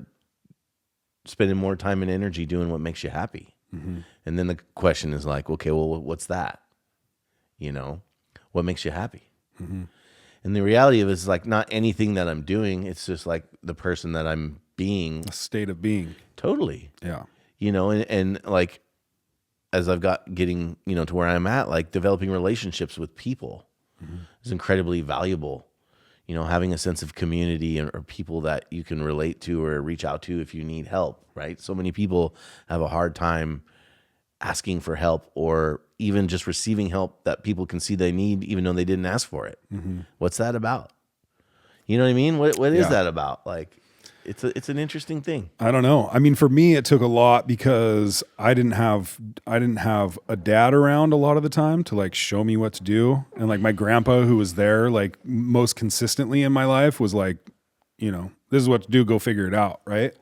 Speaker 2: spending more time and energy doing what makes you happy? And then the question is like, okay, well, what's that? What makes you happy? And the reality of it is like not anything that I'm doing. It's just like the person that I'm being.
Speaker 1: A state of being.
Speaker 2: Totally.
Speaker 1: Yeah.
Speaker 2: And like, as I've getting, to where I'm at, like developing relationships with people is incredibly valuable. Having a sense of community or people that you can relate to or reach out to if you need help, right? So many people have a hard time asking for help or even just receiving help that people can see they need, even though they didn't ask for it. What's that about? You know what I mean? What is that about? Like, it's an interesting thing.
Speaker 1: I don't know. I mean, for me, it took a lot because I didn't have a dad around a lot of the time to like show me what to do. And like my grandpa, who was there like most consistently in my life, was like, this is what to do. Go figure it out. Right.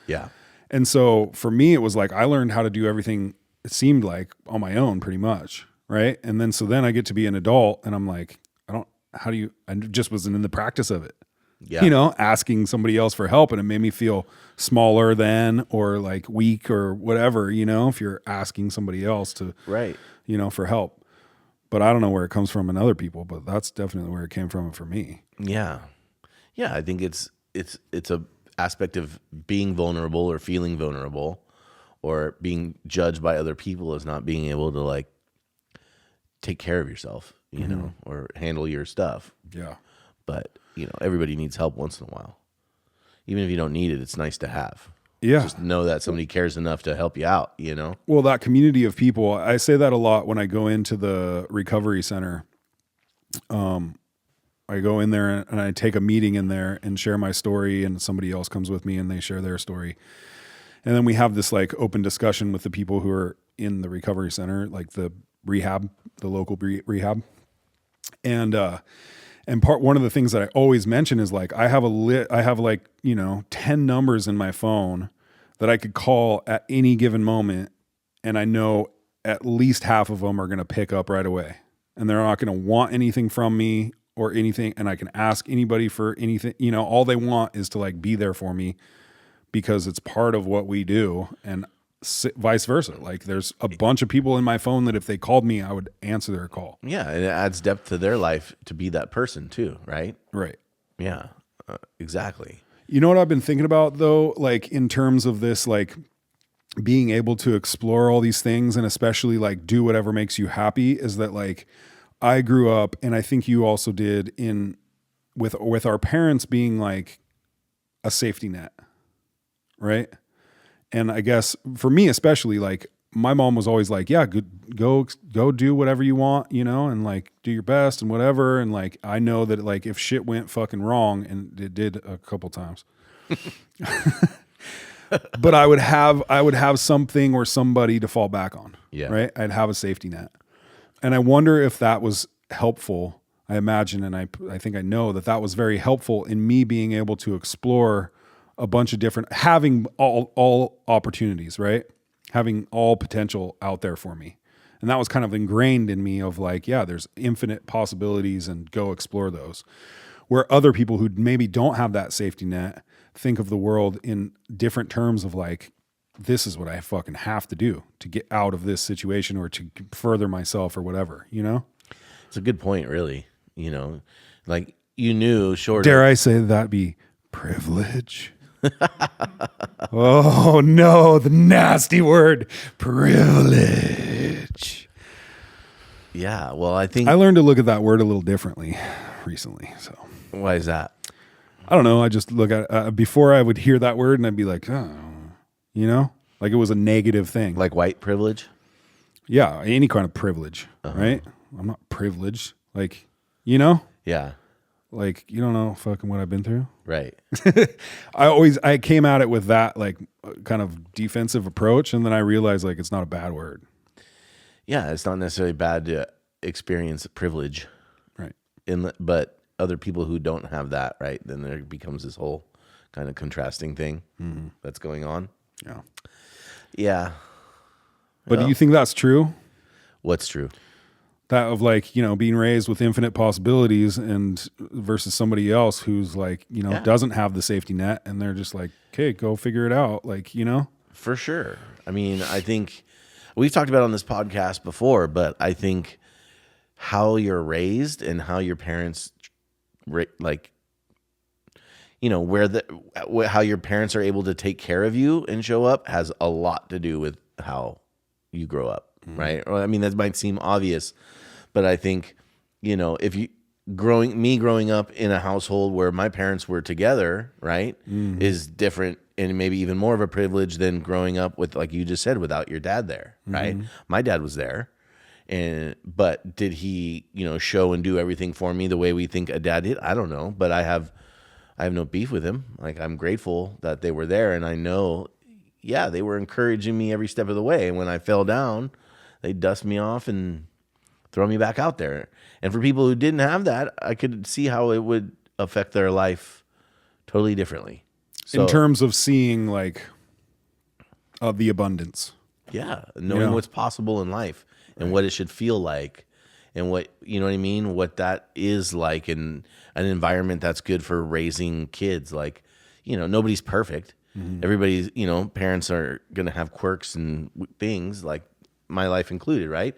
Speaker 2: Yeah.
Speaker 1: And so for me, it was like I learned how to do everything, it seemed like, on my own pretty much. Right. And then I get to be an adult and I'm like, I just wasn't in the practice of it.
Speaker 2: Yeah.
Speaker 1: Asking somebody else for help, and it made me feel smaller than or like weak or whatever, if you're asking somebody else to,
Speaker 2: right.
Speaker 1: For help. But I don't know where it comes from in other people, but that's definitely where it came from for me.
Speaker 2: Yeah. Yeah. I think it's a aspect of being vulnerable or feeling vulnerable or being judged by other people as not being able to like take care of yourself, or handle your stuff.
Speaker 1: Yeah.
Speaker 2: But, everybody needs help once in a while. Even if you don't need it, it's nice to have.
Speaker 1: Yeah.
Speaker 2: Just know that somebody cares enough to help you out,
Speaker 1: Well, that community of people, I say that a lot when I go into the recovery center. I go in there and I take a meeting in there and share my story, and somebody else comes with me and they share their story. And then we have this like open discussion with the people who are in the recovery center, like the local rehab. And one of the things that I always mention is like, I have like, 10 numbers in my phone that I could call at any given moment. And I know at least half of them are going to pick up right away, and they're not going to want anything from me or anything. And I can ask anybody for anything, all they want is to like be there for me because it's part of what we do, and vice versa. Like there's a bunch of people in my phone that if they called me, I would answer their call.
Speaker 2: Yeah. And it adds depth to their life to be that person too. Right.
Speaker 1: Right.
Speaker 2: Yeah, exactly.
Speaker 1: You know what I've been thinking about though? Like in terms of this, like being able to explore all these things and especially like do whatever makes you happy, is that like I grew up, and I think you also did, with our parents being like a safety net. Right. And I guess for me, especially, like my mom was always like, yeah, go do whatever you want, and like do your best and whatever. And like, I know that like if shit went fucking wrong, and it did a couple times, but I would have something or somebody to fall back on.
Speaker 2: Yeah.
Speaker 1: Right. I'd have a safety net. And I wonder if that was helpful. I imagine. And I think I know that was very helpful in me being able to explore a bunch of different, having all opportunities, right? Having all potential out there for me. And that was kind of ingrained in me of like, yeah, there's infinite possibilities and go explore those. Where other people who maybe don't have that safety net think of the world in different terms of like, this is what I fucking have to do to get out of this situation or to further myself or whatever,
Speaker 2: It's a good point, really. Like you knew short.
Speaker 1: Dare I say that be privilege? Oh no, the nasty word, privilege.
Speaker 2: Yeah. Well, I think
Speaker 1: I learned to look at that word a little differently recently. So
Speaker 2: why is that?
Speaker 1: I don't know. I just look at before I would hear that word and I'd be like, oh, like it was a negative thing.
Speaker 2: Like white privilege?
Speaker 1: Yeah, any kind of privilege, right? I'm not privileged. Like,
Speaker 2: Yeah.
Speaker 1: like you don't know fucking what I've been through.
Speaker 2: Right.
Speaker 1: I came at it with that like kind of defensive approach, and then I realized like it's not a bad word.
Speaker 2: Yeah, it's not necessarily bad to experience privilege,
Speaker 1: Right.
Speaker 2: but other people who don't have that, right? Then there becomes this whole kind of contrasting thing that's going on.
Speaker 1: Yeah.
Speaker 2: Yeah.
Speaker 1: But do you think that's true?
Speaker 2: What's true?
Speaker 1: That of like, being raised with infinite possibilities and versus somebody else who's like, doesn't have the safety net and they're just like, okay, go figure it out. Like,
Speaker 2: For sure. I mean, I think we've talked about it on this podcast before, but I think how you're raised and how your parents how your parents are able to take care of you and show up has a lot to do with how you grow up, right? Well, I mean, that might seem obvious, but I think, if you growing up in a household where my parents were together, right, is different and maybe even more of a privilege than growing up with, like you just said, without your dad there, right? My dad was there. But did he, show and do everything for me the way we think a dad did? I don't know, but I have no beef with him. Like, I'm grateful that they were there, and I know, yeah, they were encouraging me every step of the way. And when I fell down, they dust me off and throw me back out there. And for people who didn't have that, I could see how it would affect their life totally differently. So,
Speaker 1: in terms of seeing like the abundance.
Speaker 2: yeah, knowing what's possible in life and what it should feel like and what, you know what I mean? What that is like in an environment that's good for raising kids. Like, nobody's perfect. Everybody's, parents are going to have quirks and things, like my life included, right?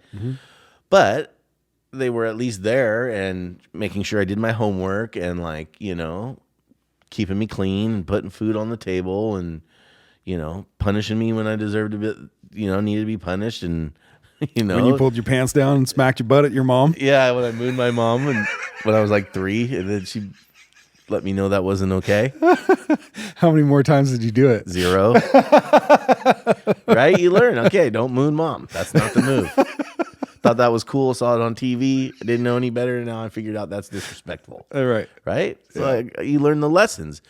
Speaker 2: But they were at least there and making sure I did my homework and like, keeping me clean and putting food on the table and, punishing me when I deserved to be, needed to be punished. And,
Speaker 1: When you pulled your pants down and smacked your butt at your mom?
Speaker 2: Yeah, when I mooned my mom and when I was like 3, and then she let me know that wasn't okay.
Speaker 1: How many more times did you do it?
Speaker 2: 0. Right? You learn. Okay, don't moon mom. That's not the move. Thought that was cool. Saw it on TV. I didn't know any better. And now I figured out that's disrespectful.
Speaker 1: Right.
Speaker 2: Right? So you learn the lessons.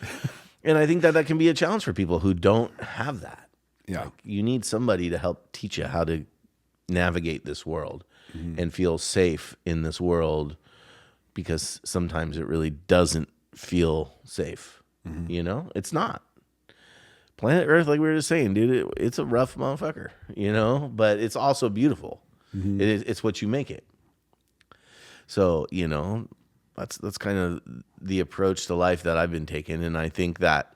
Speaker 2: And I think that can be a challenge for people who don't have that.
Speaker 1: Yeah.
Speaker 2: Like, you need somebody to help teach you how to navigate this world and feel safe in this world, because sometimes it really doesn't feel safe. It's not. Planet Earth, like we were just saying, dude, it's a rough motherfucker, but it's also beautiful. It's what you make it. So, that's kind of the approach to life that I've been taking. And I think that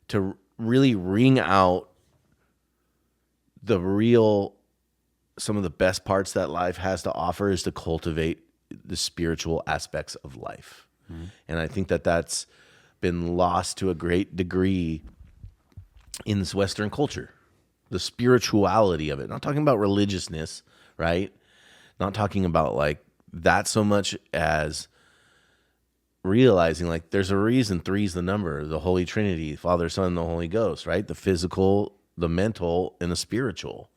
Speaker 2: to really wring out some of the best parts that life has to offer is to cultivate the spiritual aspects of life. And I think that that's been lost to a great degree in this Western culture, the spirituality of it. Not talking about religiousness, right? Not talking about like that so much as realizing like there's a reason 3 is the number, the Holy Trinity, Father, Son, and the Holy Ghost, right? The physical, the mental, and the spiritual.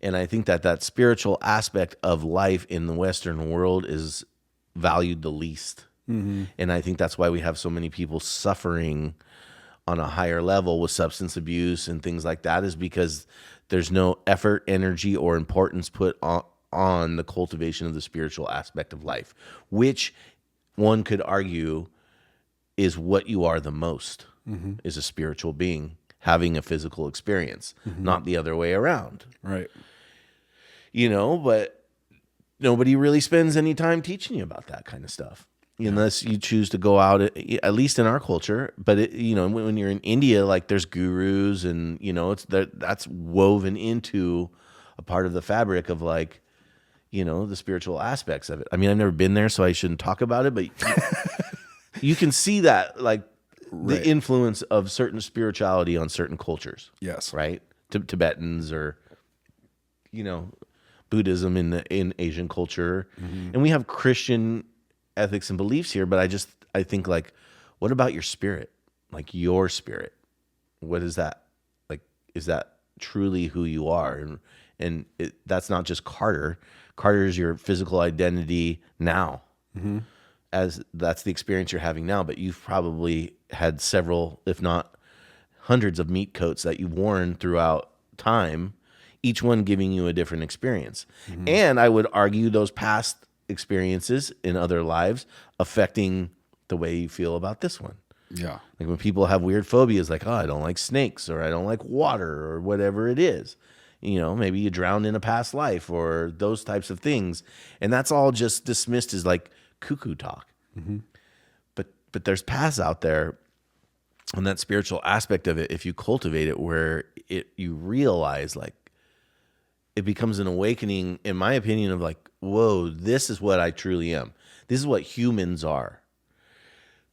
Speaker 2: And I think that spiritual aspect of life in the Western world is valued the least. And I think that's why we have so many people suffering on a higher level with substance abuse and things like that, is because there's no effort, energy, or importance put on the cultivation of the spiritual aspect of life, which one could argue is what you are the most, is a spiritual being having a physical experience, not the other way around.
Speaker 1: Right.
Speaker 2: But nobody really spends any time teaching you about that kind of stuff. Unless you choose to go out, at least in our culture. But when you're in India, like there's gurus, and that's woven into a part of the fabric of like, the spiritual aspects of it. I mean, I've never been there, so I shouldn't talk about it. But you can see that, like the influence of certain spirituality on certain cultures.
Speaker 1: Yes.
Speaker 2: Right. Tibetans or, Buddhism in Asian culture, and we have Christian ethics and beliefs here. But I think like, what about your spirit? Like your spirit, what is that? Like, is that truly who you are? And that's not just Carter. Carter is your physical identity now, as that's the experience you're having now. But you've probably had several, if not hundreds, of meat coats that you've worn throughout time, each one giving you a different experience. And I would argue those past experiences in other lives affecting the way you feel about this one.
Speaker 1: Yeah.
Speaker 2: Like when people have weird phobias, like, oh, I don't like snakes, or I don't like water, or whatever it is. Maybe you drowned in a past life, or those types of things. And that's all just dismissed as like cuckoo talk. But there's paths out there, and that spiritual aspect of it, if you cultivate it, where you realize like it becomes an awakening, in my opinion, of like, whoa, this is what I truly am. This is what humans are,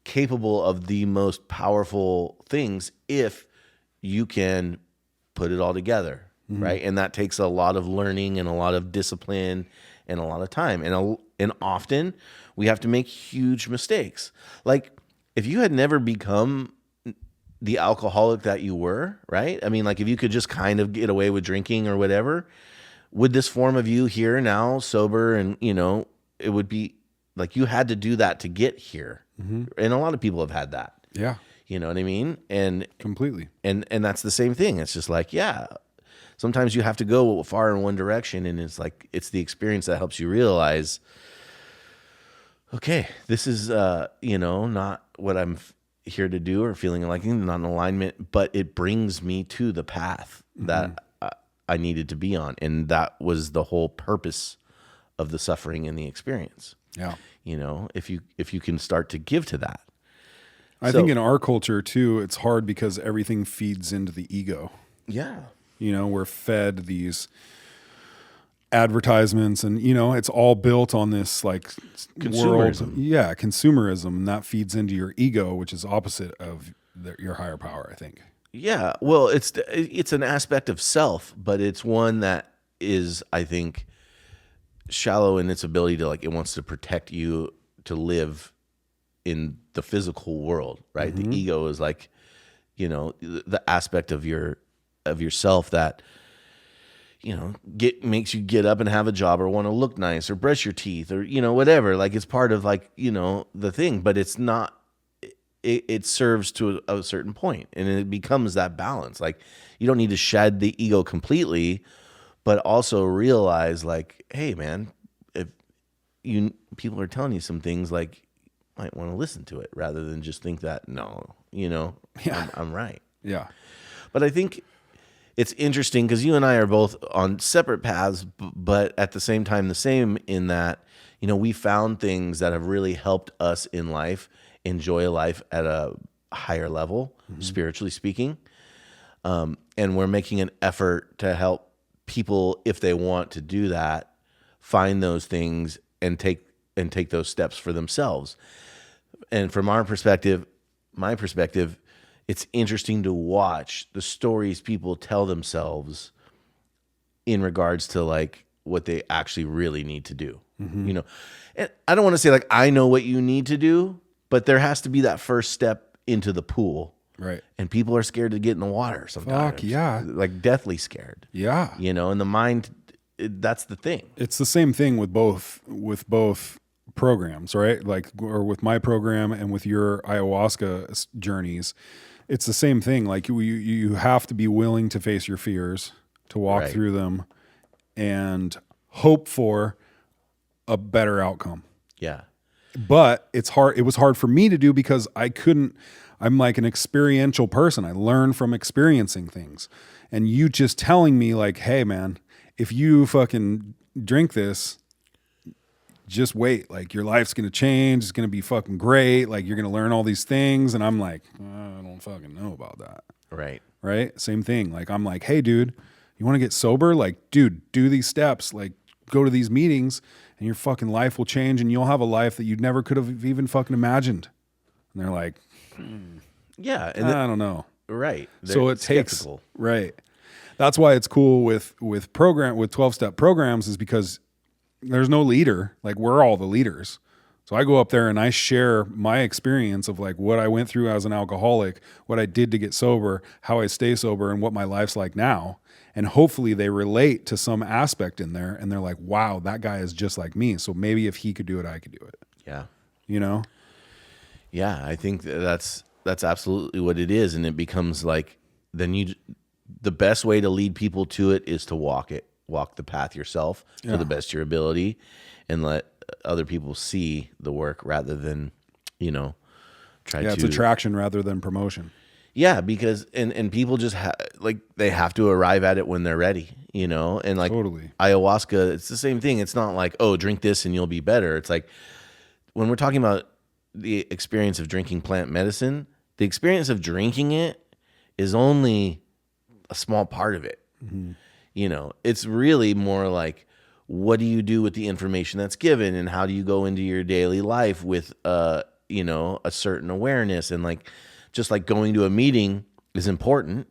Speaker 2: capable of the most powerful things if you can put it all together, right? And that takes a lot of learning and a lot of discipline and a lot of time. And often we have to make huge mistakes. Like if you had never become the alcoholic that you were, right? I mean, like if you could just kind of get away with drinking or whatever, would this form of you here now sober, and it would be like you had to do that to get here. And a lot of people have had that.
Speaker 1: Yeah.
Speaker 2: You know what I mean? And
Speaker 1: Completely.
Speaker 2: and that's the same thing. It's just like, yeah, sometimes you have to go far in one direction, and it's like it's the experience that helps you realize, okay, this is not what I'm here to do or feeling like, not in alignment, but it brings me to the path that I needed to be on. And that was the whole purpose of the suffering and the experience.
Speaker 1: Yeah.
Speaker 2: If you can start to give to that.
Speaker 1: I think in our culture too, it's hard because everything feeds into the ego.
Speaker 2: Yeah.
Speaker 1: We're fed these advertisements, and it's all built on this like
Speaker 2: Consumerism.
Speaker 1: world. Yeah, consumerism, and that feeds into your ego, which is opposite of your higher power, I think.
Speaker 2: Yeah, well, it's an aspect of self, but it's one that is, I think, shallow in its ability to, like, it wants to protect you to live in the physical world, right? The ego is like, the aspect of yourself that makes you get up and have a job, or want to look nice, or brush your teeth, or whatever. Like it's part of like the thing, but it's not. It serves to a certain point, and it becomes that balance. Like you don't need to shed the ego completely, but also realize like, hey man, if people are telling you some things, like you might want to listen to it rather than just think that no,
Speaker 1: Yeah.
Speaker 2: I'm right.
Speaker 1: Yeah.
Speaker 2: But I think it's interesting because you and I are both on separate paths, but at the same time, the same in that, we found things that have really helped us in life enjoy life at a higher level, spiritually speaking. And we're making an effort to help people, if they want to do that, find those things and take those steps for themselves. And from our perspective, my perspective, it's interesting to watch the stories people tell themselves in regards to like what they actually really need to do. And I don't want to say like, I know what you need to do, but there has to be that first step into the pool.
Speaker 1: Right.
Speaker 2: And people are scared to get in the water sometimes.
Speaker 1: Fuck, yeah.
Speaker 2: Like deathly scared.
Speaker 1: Yeah.
Speaker 2: And the mind, that's the thing.
Speaker 1: It's the same thing with both programs, right? Like, or with my program and with your ayahuasca journeys. It's the same thing. Like you have to be willing to face your fears, to walk
Speaker 2: Right.
Speaker 1: through them, and hope for a better outcome.
Speaker 2: Yeah.
Speaker 1: But it's hard. It was hard for me to do because I'm like an experiential person. I learn from experiencing things. And you just telling me like, hey man, if you fucking drink this, just wait. Like your life's going to change. It's going to be fucking great. Like you're going to learn all these things. And I'm like, I don't fucking know about that.
Speaker 2: Right.
Speaker 1: Right. Same thing. Like, I'm like, hey dude, you want to get sober? Like, dude, do these steps, like go to these meetings, and your fucking life will change, and you'll have a life that you never could have even fucking imagined. And they're like,
Speaker 2: Yeah. And
Speaker 1: I don't know.
Speaker 2: right.
Speaker 1: So
Speaker 2: They're
Speaker 1: it takes,
Speaker 2: skeptical.
Speaker 1: right. That's why it's cool with 12-step programs, is because there's no leader. Like, we're all the leaders. So I go up there and I share my experience of like what I went through as an alcoholic, what I did to get sober, how I stay sober, and what my life's like now. And hopefully they relate to some aspect in there and they're like, wow, that guy is just like me. So maybe if he could do it, I could do it.
Speaker 2: Yeah.
Speaker 1: You know?
Speaker 2: Yeah, I think that's absolutely what it is. And it becomes like, then the best way to lead people to it is to walk the path yourself to the best of your ability, and let other people see the work rather than, try to.
Speaker 1: It's attraction rather than promotion.
Speaker 2: Yeah, because and people just they have to arrive at it when they're ready, and like
Speaker 1: Totally.
Speaker 2: Ayahuasca, it's the same thing. It's not like, oh, drink this and you'll be better. It's like, when we're talking about the experience of drinking plant medicine, the experience of drinking it is only a small part of it. Mm-hmm. It's really more like, what do you do with the information that's given, and how do you go into your daily life with a certain awareness. And like, just like going to a meeting is important,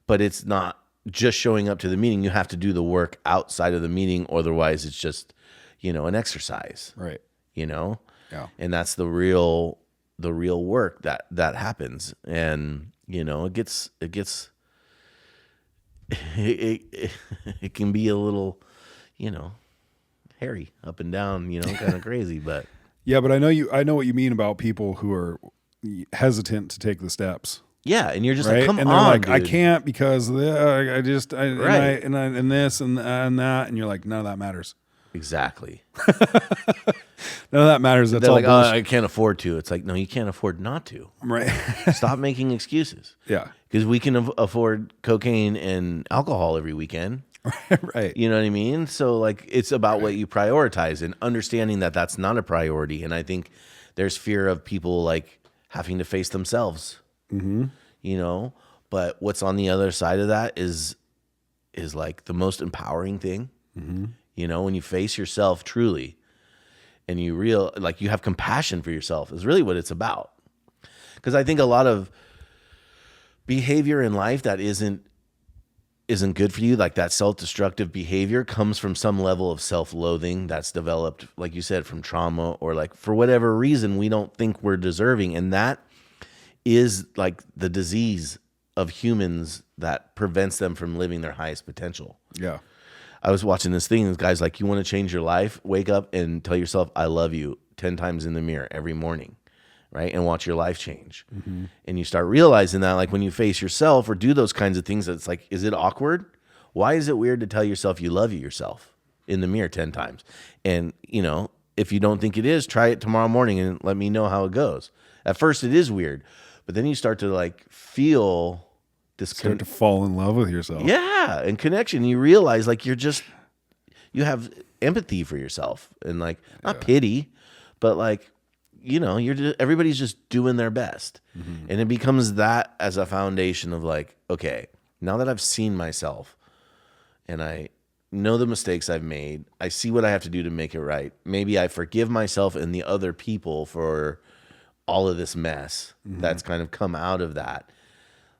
Speaker 2: but it's not just showing up to the meeting. You have to do the work outside of the meeting, otherwise it's just an exercise,
Speaker 1: Right.
Speaker 2: Yeah. And that's the real work that happens. And it can be a little hairy up and down, kind of crazy, but
Speaker 1: Yeah, but I know what you mean about people who are hesitant to take the steps.
Speaker 2: yeah. And you're just
Speaker 1: Right?
Speaker 2: like, come
Speaker 1: and they're
Speaker 2: on,
Speaker 1: like,
Speaker 2: dude.
Speaker 1: I can't because I just
Speaker 2: Right.
Speaker 1: and this and that, and you're like, none of that matters.
Speaker 2: Exactly.
Speaker 1: None of that matters. That's
Speaker 2: They're
Speaker 1: all
Speaker 2: like,
Speaker 1: bullshit.
Speaker 2: I can't afford to. It's like, no, you can't afford not to.
Speaker 1: Right.
Speaker 2: Stop making excuses.
Speaker 1: Yeah.
Speaker 2: Because we can afford cocaine and alcohol every weekend.
Speaker 1: Right.
Speaker 2: You know what I mean? So like, it's about what you prioritize and understanding that that's not a priority. And I think there's fear of people like having to face themselves, but what's on the other side of that is like the most empowering thing. When you face yourself truly, and you you have compassion for yourself, is really what it's about. Because I think a lot of behavior in life that isn't good for you, like that self-destructive behavior, comes from some level of self-loathing that's developed, like you said, from trauma, or like for whatever reason we don't think we're deserving. And that is like the disease of humans that prevents them from living their highest potential.
Speaker 1: Yeah.
Speaker 2: I was watching this thing, and this guy's like, you want to change your life? Wake up and tell yourself, I love you 10 times in the mirror every morning, right? And watch your life change. Mm-hmm. And you start realizing that, like, when you face yourself or do those kinds of things, it's like, is it awkward? Why is it weird to tell yourself you love yourself in the mirror 10 times? And, if you don't think it is, try it tomorrow morning and let me know how it goes. At first it is weird, but then you start to like feel this
Speaker 1: Start to fall in love with yourself.
Speaker 2: Yeah, and connection. You realize like you have empathy for yourself, and like not pity, but like everybody's just doing their best, and it becomes that as a foundation of like, okay, now that I've seen myself, and I know the mistakes I've made, I see what I have to do to make it right. Maybe I forgive myself and the other people for all of this mess that's kind of come out of that.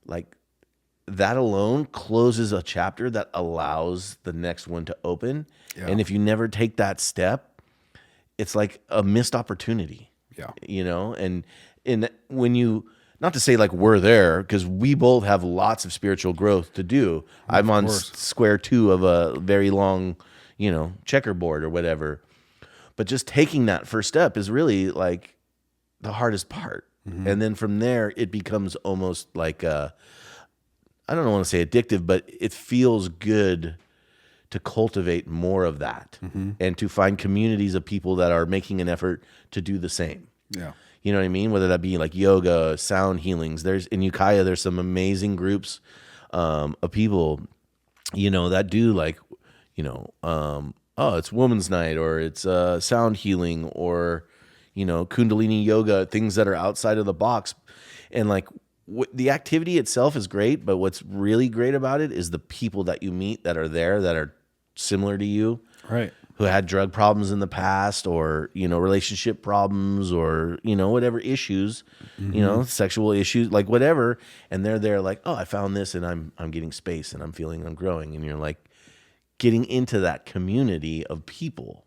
Speaker 2: Like, that alone closes a chapter that allows the next one to open. Yeah. And if you never take that step, it's like a missed opportunity.
Speaker 1: Yeah.
Speaker 2: And when you, not to say like we're there, because we both have lots of spiritual growth to do. I'm on square 2 of a very long, checkerboard or whatever. But just taking that first step is really like the hardest part. And then from there, it becomes almost like I don't want to say addictive, but it feels good to cultivate more of that and to find communities of people that are making an effort to do the same.
Speaker 1: Yeah.
Speaker 2: You know what I mean? Whether that be like yoga, sound healings. In Ukiah, there's some amazing groups of people, that do like, it's women's night, or it's sound healing, or, Kundalini yoga, things that are outside of the box. And like, the activity itself is great, but what's really great about it is the people that you meet that are there, that are similar to you,
Speaker 1: Right.
Speaker 2: who had drug problems in the past, or relationship problems, or whatever issues, sexual issues, like whatever, and they're there like, oh, I found this, and I'm getting space, and I'm feeling I'm growing, and you're like getting into that community of people,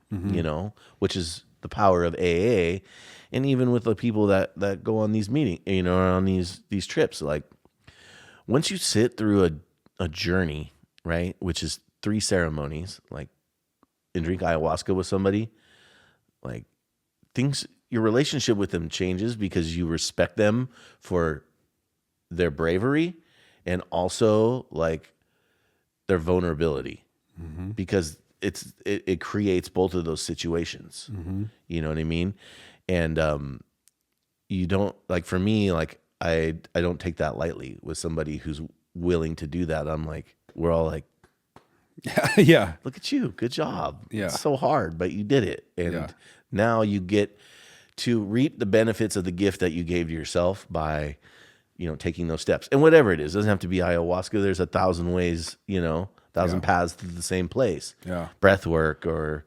Speaker 2: which is the power of AA. And even with the people that go on these meetings, on these trips, like once you sit through a journey, right, which is 3 ceremonies, like, and drink ayahuasca with somebody, like your relationship with them changes because you respect them for their bravery and also like their vulnerability, because it creates both of those situations. You know what I mean? And you don't, like, for me, like I don't take that lightly with somebody who's willing to do that. I'm like, we're all like,
Speaker 1: Yeah.
Speaker 2: look at you, good job.
Speaker 1: Yeah.
Speaker 2: It's so hard, but you did it, and now you get to reap the benefits of the gift that you gave to yourself by taking those steps. And whatever it is, it doesn't have to be ayahuasca. There's 1,000 ways, 1,000 paths to the same place.
Speaker 1: Yeah.
Speaker 2: Breath work or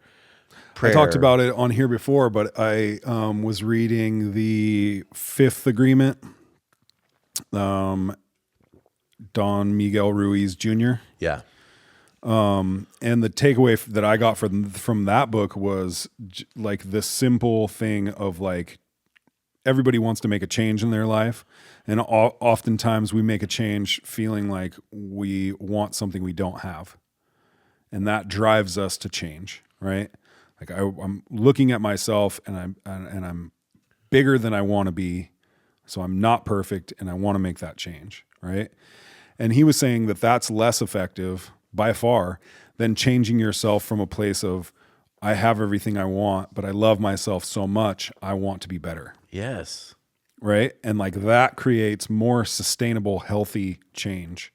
Speaker 2: prayer.
Speaker 1: I talked about it on here before, but I was reading the Fifth Agreement, Don Miguel Ruiz Jr.
Speaker 2: Yeah.
Speaker 1: And the takeaway that I got from that book was like the simple thing of like, everybody wants to make a change in their life. And oftentimes we make a change feeling like we want something we don't have. And that drives us to change, right? Like I'm looking at myself and I'm bigger than I want to be. So I'm not perfect and I want to make that change, right? And he was saying that that's less effective by far than changing yourself from a place of, I have everything I want, but I love myself so much, I want to be better.
Speaker 2: Yes.
Speaker 1: Right? And like that creates more sustainable, healthy change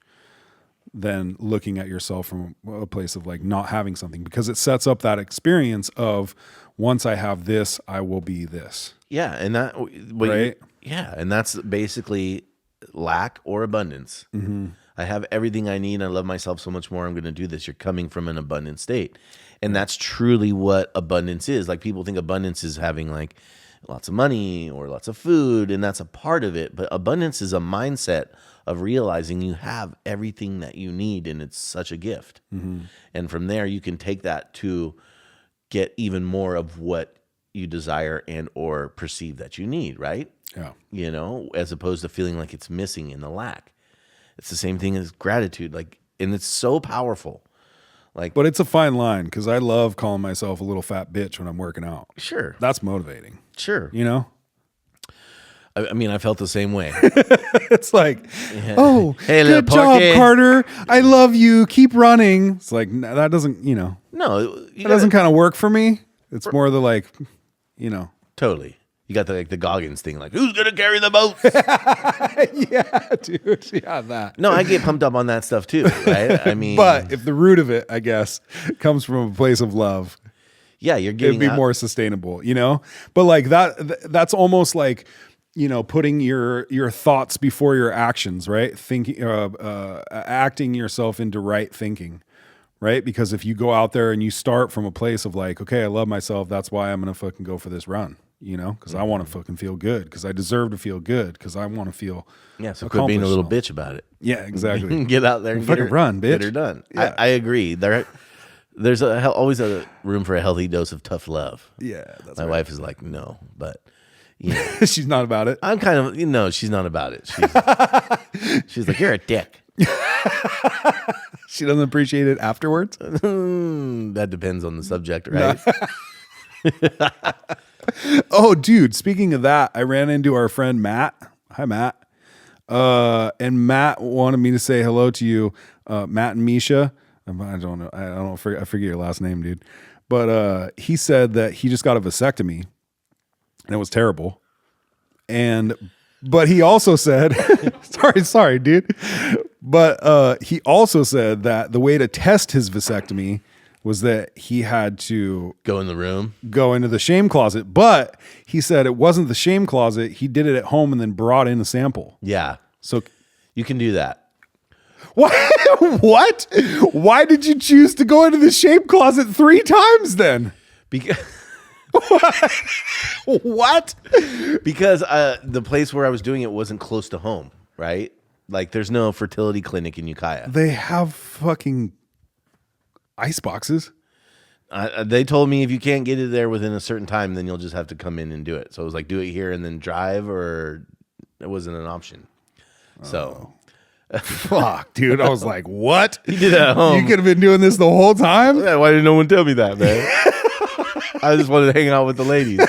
Speaker 1: than looking at yourself from a place of like not having something, because it sets up that experience of, once I have this, I will be this.
Speaker 2: Yeah. And that,
Speaker 1: right?
Speaker 2: Yeah. And that's basically lack or abundance. I have everything I need. I love myself so much more. I'm going to do this. You're coming from an abundant state. And that's truly what abundance is. Like, people think abundance is having like lots of money or lots of food, and that's a part of it. But abundance is a mindset of realizing you have everything that you need, and it's such a gift. And from there, you can take that to get even more of what you desire and or perceive that you need, right?
Speaker 1: Yeah.
Speaker 2: As opposed to feeling like it's missing in the lack. It's the same thing as gratitude, like, and it's so powerful. Like,
Speaker 1: But it's a fine line, because I love calling myself a little fat bitch when I'm working out.
Speaker 2: sure,
Speaker 1: That's motivating.
Speaker 2: sure.
Speaker 1: I
Speaker 2: mean, I felt the same way.
Speaker 1: It's like, oh,
Speaker 2: Hey, little
Speaker 1: good job,
Speaker 2: porky.
Speaker 1: Carter. I love you. Keep running. It's like, that doesn't,
Speaker 2: No,
Speaker 1: that doesn't kind of work for me. It's more the like,
Speaker 2: totally. You got the Goggins thing, like, who's gonna carry the boat?
Speaker 1: yeah, dude. Yeah, that.
Speaker 2: No, I get pumped up on that stuff too, right? I mean,
Speaker 1: But if the root of it, I guess, comes from a place of love,
Speaker 2: yeah, you're getting
Speaker 1: it'd be more sustainable, But like that's almost like, putting your thoughts before your actions, right? Thinking, acting yourself into right thinking, right? Because if you go out there and you start from a place of like, okay, I love myself, that's why I'm gonna fucking go for this run, because I want to fucking feel good, because I deserve to feel good, because I want to feel
Speaker 2: So quit being a little
Speaker 1: accomplished.
Speaker 2: bitch about it.
Speaker 1: Yeah, exactly.
Speaker 2: Get out there and
Speaker 1: Fucking run, bitch.
Speaker 2: Get her done.
Speaker 1: Yeah.
Speaker 2: I agree. There's always a room for a healthy dose of tough love.
Speaker 1: Yeah, that's
Speaker 2: My
Speaker 1: right.
Speaker 2: wife is like, no, but
Speaker 1: She's not about it.
Speaker 2: I'm kind of, she's not about it. She's like, you're a dick.
Speaker 1: She doesn't appreciate it afterwards.
Speaker 2: That depends on the subject, right?
Speaker 1: Oh, dude, speaking of that, I ran into our friend Matt. Hi, Matt. And Matt wanted me to say hello to you, Matt and Misha. I don't know. I forget your last name, dude. But he said that he just got a vasectomy, and it was terrible. But he also said, sorry, dude. But he also said that the way to test his vasectomy was that he had to
Speaker 2: Go in the room.
Speaker 1: go into the shame closet. But he said it wasn't the shame closet. He did it at home and then brought in a sample.
Speaker 2: Yeah.
Speaker 1: So
Speaker 2: You can do that.
Speaker 1: What? What? Why did you choose to go into the shape closet 3 times then?
Speaker 2: Because
Speaker 1: What?
Speaker 2: because the place where I was doing it wasn't close to home, right? Like there's no fertility clinic in Ukiah.
Speaker 1: They have fucking ice boxes.
Speaker 2: They told me if you can't get it there within a certain time, then you'll just have to come in and do it. So it was like, do it here and then drive, or it wasn't an option. So
Speaker 1: Fuck, dude. I was like, what?
Speaker 2: you did it at home.
Speaker 1: You could have been doing this the whole time?
Speaker 2: Yeah, why didn't no one tell me that, man? I just wanted to hang out with the ladies.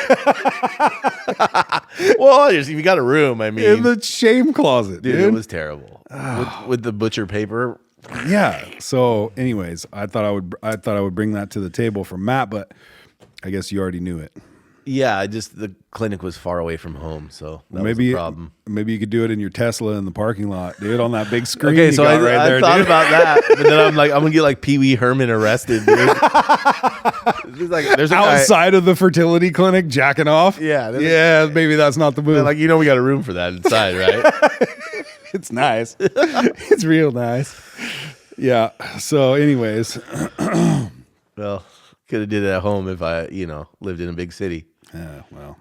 Speaker 2: Well, if you got a room, I mean,
Speaker 1: In the shame closet,
Speaker 2: dude,
Speaker 1: dude.
Speaker 2: it was terrible with the butcher paper.
Speaker 1: Yeah. So, anyways, I thought I would bring that to the table for Matt, but I guess you already knew it.
Speaker 2: Yeah, the clinic was far away from home, so that was
Speaker 1: Maybe
Speaker 2: the problem.
Speaker 1: Maybe you could do it in your Tesla in the parking lot, dude, on that big screen.
Speaker 2: Okay,
Speaker 1: you
Speaker 2: so
Speaker 1: got
Speaker 2: I
Speaker 1: right there,
Speaker 2: thought
Speaker 1: dude.
Speaker 2: about that, but then I'm like, I'm gonna get like Pee Wee Herman arrested, dude. There's a guy,
Speaker 1: outside of the fertility clinic jacking off.
Speaker 2: Yeah, there's a-
Speaker 1: Yeah, maybe that's not the move.
Speaker 2: like, you know, we got a room for that inside, right?
Speaker 1: It's nice. It's real nice. Yeah. So, anyways,
Speaker 2: Well, could have did it at home if I, lived in a big city.
Speaker 1: yeah, well,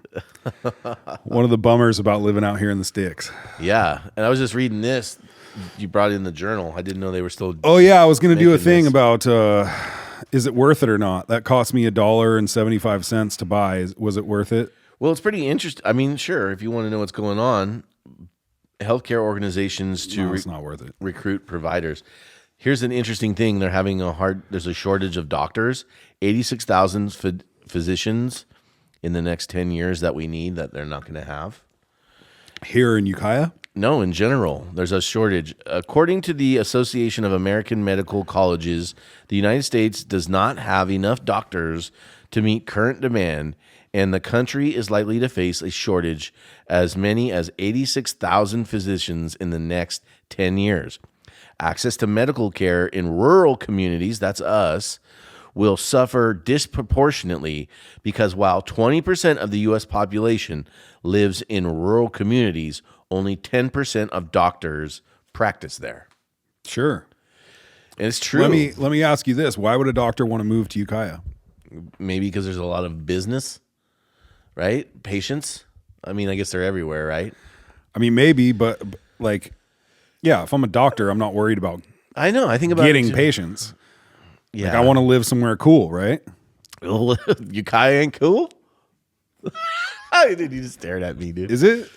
Speaker 1: one of the bummers about living out here in the sticks.
Speaker 2: Yeah, and I was just reading this. You brought in the journal. I didn't know they were still.
Speaker 1: Oh yeah, I was going to do a
Speaker 2: Making
Speaker 1: thing
Speaker 2: this.
Speaker 1: about is it worth it or not? That cost me $1.75 to buy. Was it worth it?
Speaker 2: Well, it's pretty interesting. I mean, sure, if you want to know what's going on, healthcare organizations to
Speaker 1: No, it's not worth it.
Speaker 2: recruit providers. Here's an interesting thing. They're having there's a shortage of doctors, 86,000 physicians in the next 10 years that we need that they're not going to have.
Speaker 1: Here in Ukiah?
Speaker 2: No, in general, there's a shortage. According to the Association of American Medical Colleges, the United States does not have enough doctors to meet current demand, and the country is likely to face a shortage as many as 86,000 physicians in the next 10 years. Access to medical care in rural communities, that's us, will suffer disproportionately because while 20% of the U.S. population lives in rural communities, only 10% of doctors practice there.
Speaker 1: Sure.
Speaker 2: And it's true.
Speaker 1: Let me ask you this: why would a doctor want to move to Ukiah?
Speaker 2: Maybe because there's a lot of business, right? Patients. I mean, I guess they're everywhere, right?
Speaker 1: I mean, maybe, but like, yeah, if I'm a doctor, I'm not worried about
Speaker 2: I know. I think about
Speaker 1: getting
Speaker 2: it too.
Speaker 1: patients.
Speaker 2: Yeah.
Speaker 1: Like, I want to live somewhere cool, right?
Speaker 2: Ukiah ain't cool. Dude, you just stared at me, dude.
Speaker 1: Is it?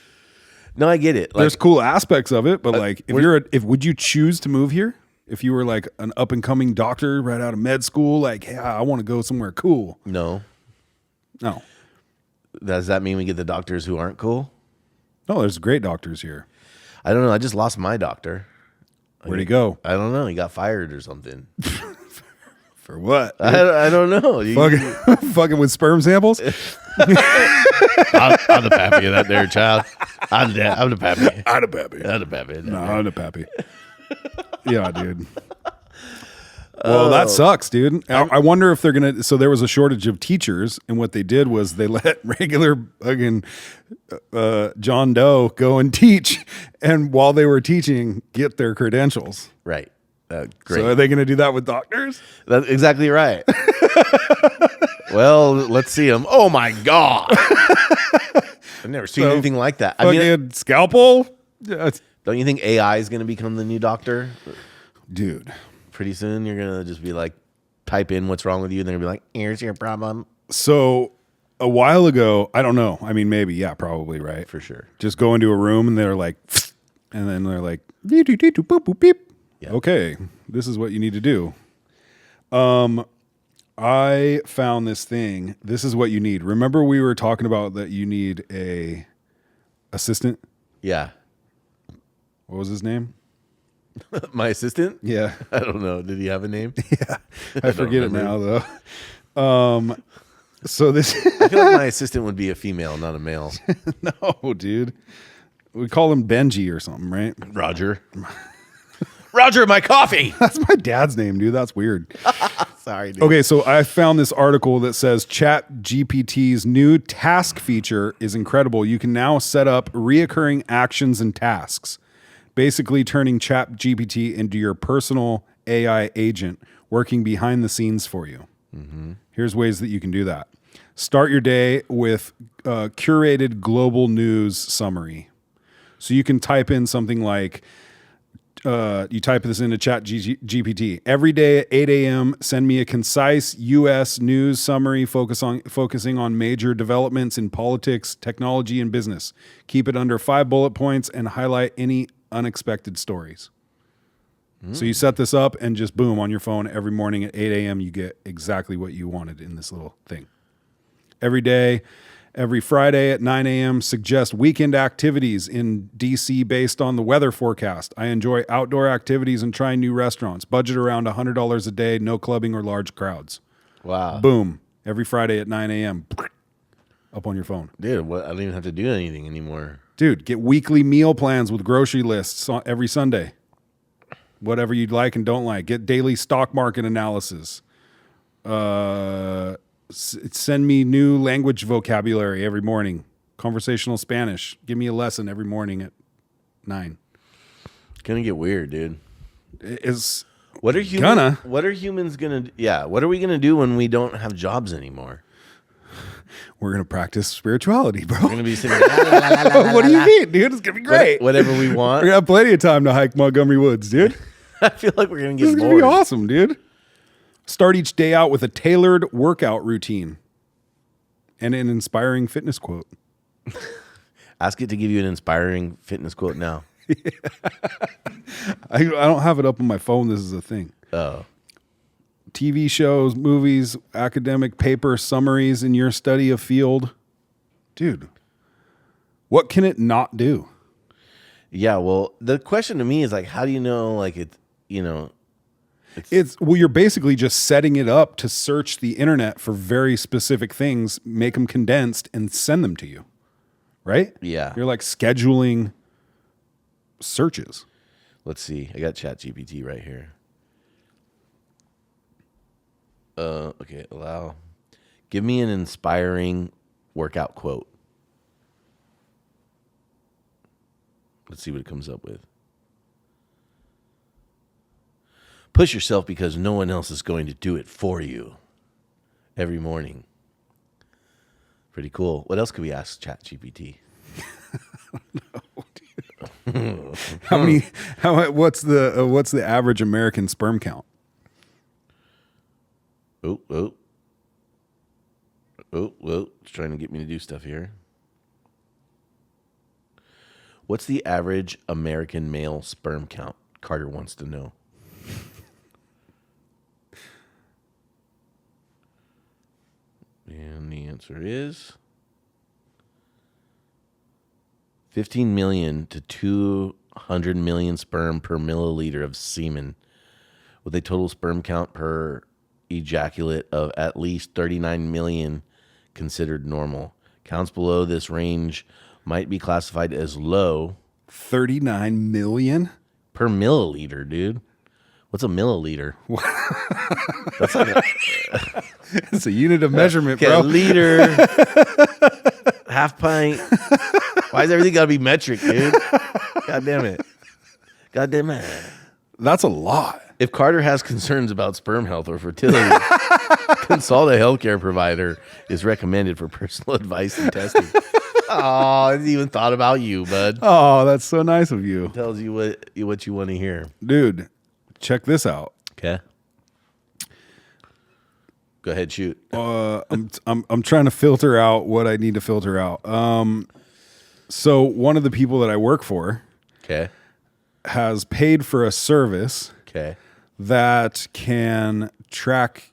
Speaker 2: No, I get it. Like,
Speaker 1: There's cool aspects of it, but like, if would you choose to move here? If you were like an up and coming doctor right out of med school, like, hey, I want to go somewhere cool.
Speaker 2: no.
Speaker 1: No,
Speaker 2: Does that mean we get the doctors who aren't cool?
Speaker 1: no, there's great doctors here.
Speaker 2: I don't know. I just lost my doctor.
Speaker 1: Where'd he go?
Speaker 2: I don't know. He got fired or something.
Speaker 1: For what?
Speaker 2: I don't know.
Speaker 1: Fucking with sperm samples?
Speaker 2: I'm the pappy of that there child. I'm the pappy.
Speaker 1: I'm the pappy.
Speaker 2: I'm the pappy.
Speaker 1: No, I'm the pappy. Yeah, dude. Well, that sucks, dude. I wonder if they're gonna. So there was a shortage of teachers, and what they did was they let regular fucking John Doe go and teach, and while they were teaching, get their credentials.
Speaker 2: Right. Great.
Speaker 1: So are they gonna do that with doctors?
Speaker 2: That's exactly right. Well, let's see him. Oh my God. I've never seen anything like that. I
Speaker 1: Fucking
Speaker 2: mean,
Speaker 1: scalpel, yeah,
Speaker 2: don't you think AI is going to become the new doctor?
Speaker 1: dude.
Speaker 2: Pretty soon, you're going to just be like, type in what's wrong with you, and they're going to be like, here's your problem.
Speaker 1: So a while ago, I don't know. I mean, maybe, yeah, probably, right?
Speaker 2: For sure.
Speaker 1: Just go into a room and they're like, and then they're like, beep, beep, beep, boop, boop, beep.
Speaker 2: Yeah.
Speaker 1: Okay, this is what you need to do. I found this thing. This is what you need. Remember we were talking about that you need a assistant?
Speaker 2: Yeah.
Speaker 1: What was his name?
Speaker 2: My assistant?
Speaker 1: Yeah.
Speaker 2: I don't know. Did he have a name?
Speaker 1: I forget it now though. So this
Speaker 2: I feel like my assistant would be a female, not a male.
Speaker 1: no, dude. We call him Benji or something, right?
Speaker 2: Roger. Roger, my coffee.
Speaker 1: That's my dad's name, dude. That's weird.
Speaker 2: Sorry, dude.
Speaker 1: Okay, so I found this article that says Chat GPT's new task feature is incredible. You can now set up reoccurring actions and tasks. basically turning ChatGPT into your personal AI agent working behind the scenes for you. Here's ways that you can do that. Start your day with a curated global news summary. So you can type in something like, you type this into ChatGPT. Every day at 8 a.m., send me a concise U.S. news summary focusing on major developments in politics, technology, and business. Keep it under 5 bullet points and highlight any unexpected stories. So you set this up and just boom, on your phone every morning at 8 a.m., you get exactly what you wanted in this little thing. Every day, every Friday at 9 a.m., suggest weekend activities in DC based on the weather forecast. I enjoy outdoor activities and trying new restaurants. Budget around $100 a day, no clubbing or large crowds.
Speaker 2: Wow.
Speaker 1: Boom. Every Friday at 9 a.m., up on your phone.
Speaker 2: Dude, I don't even have to do anything anymore.
Speaker 1: Dude, get weekly meal plans with grocery lists every Sunday. Whatever you'd like and don't like. Get daily stock market analysis. Send me new language vocabulary every morning. Conversational Spanish. Give me a lesson every morning at 9.
Speaker 2: It's gonna get weird, dude.
Speaker 1: It's
Speaker 2: What are humans gonna? Yeah. What are we gonna do when we don't have jobs anymore?
Speaker 1: we're gonna practice spirituality, bro.
Speaker 2: We're gonna be sitting. What
Speaker 1: What do you mean, dude? It's gonna be great.
Speaker 2: Whatever we
Speaker 1: We're
Speaker 2: want.
Speaker 1: gonna have plenty of time to hike Montgomery Woods, dude.
Speaker 2: I feel like we're gonna
Speaker 1: This
Speaker 2: get
Speaker 1: is gonna be
Speaker 2: bored.
Speaker 1: awesome, dude. Start each day out with a tailored workout routine and an inspiring fitness quote.
Speaker 2: Ask it to give you an inspiring fitness quote now.
Speaker 1: I don't have it up on my phone. This is a thing.
Speaker 2: Oh,
Speaker 1: TV shows, movies, academic paper summaries in your study of field. Dude, what can it not do?
Speaker 2: yeah. Well, the question to me is like, how do you know? Like it,
Speaker 1: You're basically just setting it up to search the internet for very specific things, make them condensed, and send them to you. Right?
Speaker 2: Yeah.
Speaker 1: You're like scheduling searches.
Speaker 2: Let's see. I got ChatGPT right here. Okay. Allow. Give me an inspiring workout quote. Let's see what it comes up with. Push yourself because no one else is going to do it for you. Every morning. Pretty cool. What else could we ask ChatGPT?
Speaker 1: What's the average American sperm count?
Speaker 2: Oh. It's trying to get me to do stuff here. What's the average American male sperm count? Carter wants to know. And the answer is 15 million to 200 million sperm per milliliter of semen, with a total sperm count per ejaculate of at least 39 million considered normal. Counts below this range might be classified as low.
Speaker 1: 39 million?
Speaker 2: Per milliliter, dude. What's a milliliter? That's like
Speaker 1: It's a unit of measurement,
Speaker 2: a
Speaker 1: bro.
Speaker 2: liter, half pint. Why is everything gotta be metric, dude? God damn it. God damn it.
Speaker 1: That's a lot.
Speaker 2: If Carter has concerns about sperm health or fertility, consult a healthcare provider is recommended for personal advice and testing. Oh, I didn't even thought about you, bud.
Speaker 1: Oh, that's so nice of you.
Speaker 2: Tells you what you want to hear.
Speaker 1: Dude, check this out.
Speaker 2: Okay. Go ahead, shoot.
Speaker 1: I'm trying to filter out what I need to filter out. So one of the people that I work for
Speaker 2: Okay.
Speaker 1: has paid for a service
Speaker 2: Okay.
Speaker 1: that can track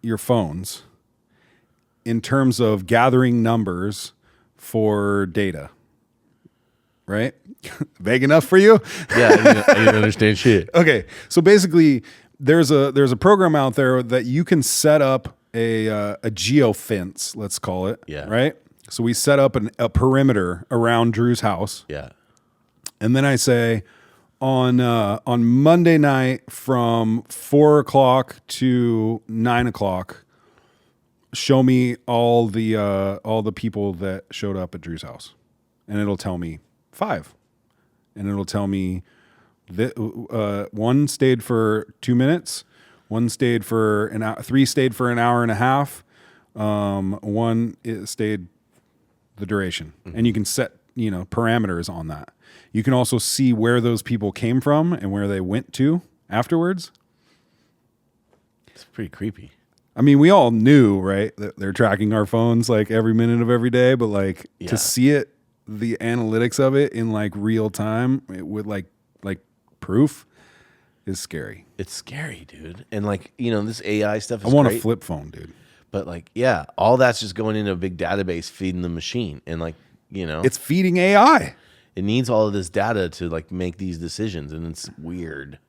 Speaker 1: your phones in terms of gathering numbers for data. Right? Vague enough for you?
Speaker 2: Yeah, I didn't understand shit.
Speaker 1: Okay, so basically, there's a program out there that you can set up a geofence, let's call it.
Speaker 2: Yeah.
Speaker 1: Right. So we set up a perimeter around Drew's house,
Speaker 2: Yeah.
Speaker 1: and then I say, on Monday night from 4:00 to 9:00, show me all the people that showed up at Drew's house, and it'll tell me 5. and it'll tell me that one stayed for 2 minutes, one stayed for an hour, three stayed for an hour and a half, one it stayed the duration, and you can set parameters on that. You can also see where those people came from and where they went to afterwards.
Speaker 2: It's pretty creepy.
Speaker 1: I mean, we all knew, right, that they're tracking our phones like every minute of every day, but like to see it, the analytics of it in like real time with like proof is scary.
Speaker 2: It's scary, dude. And like, this AI stuff is
Speaker 1: I want
Speaker 2: great,
Speaker 1: a flip phone, dude.
Speaker 2: but like, yeah, all that's just going into a big database feeding the machine. And like,
Speaker 1: It's feeding AI.
Speaker 2: it needs all of this data to like make these decisions, and it's weird,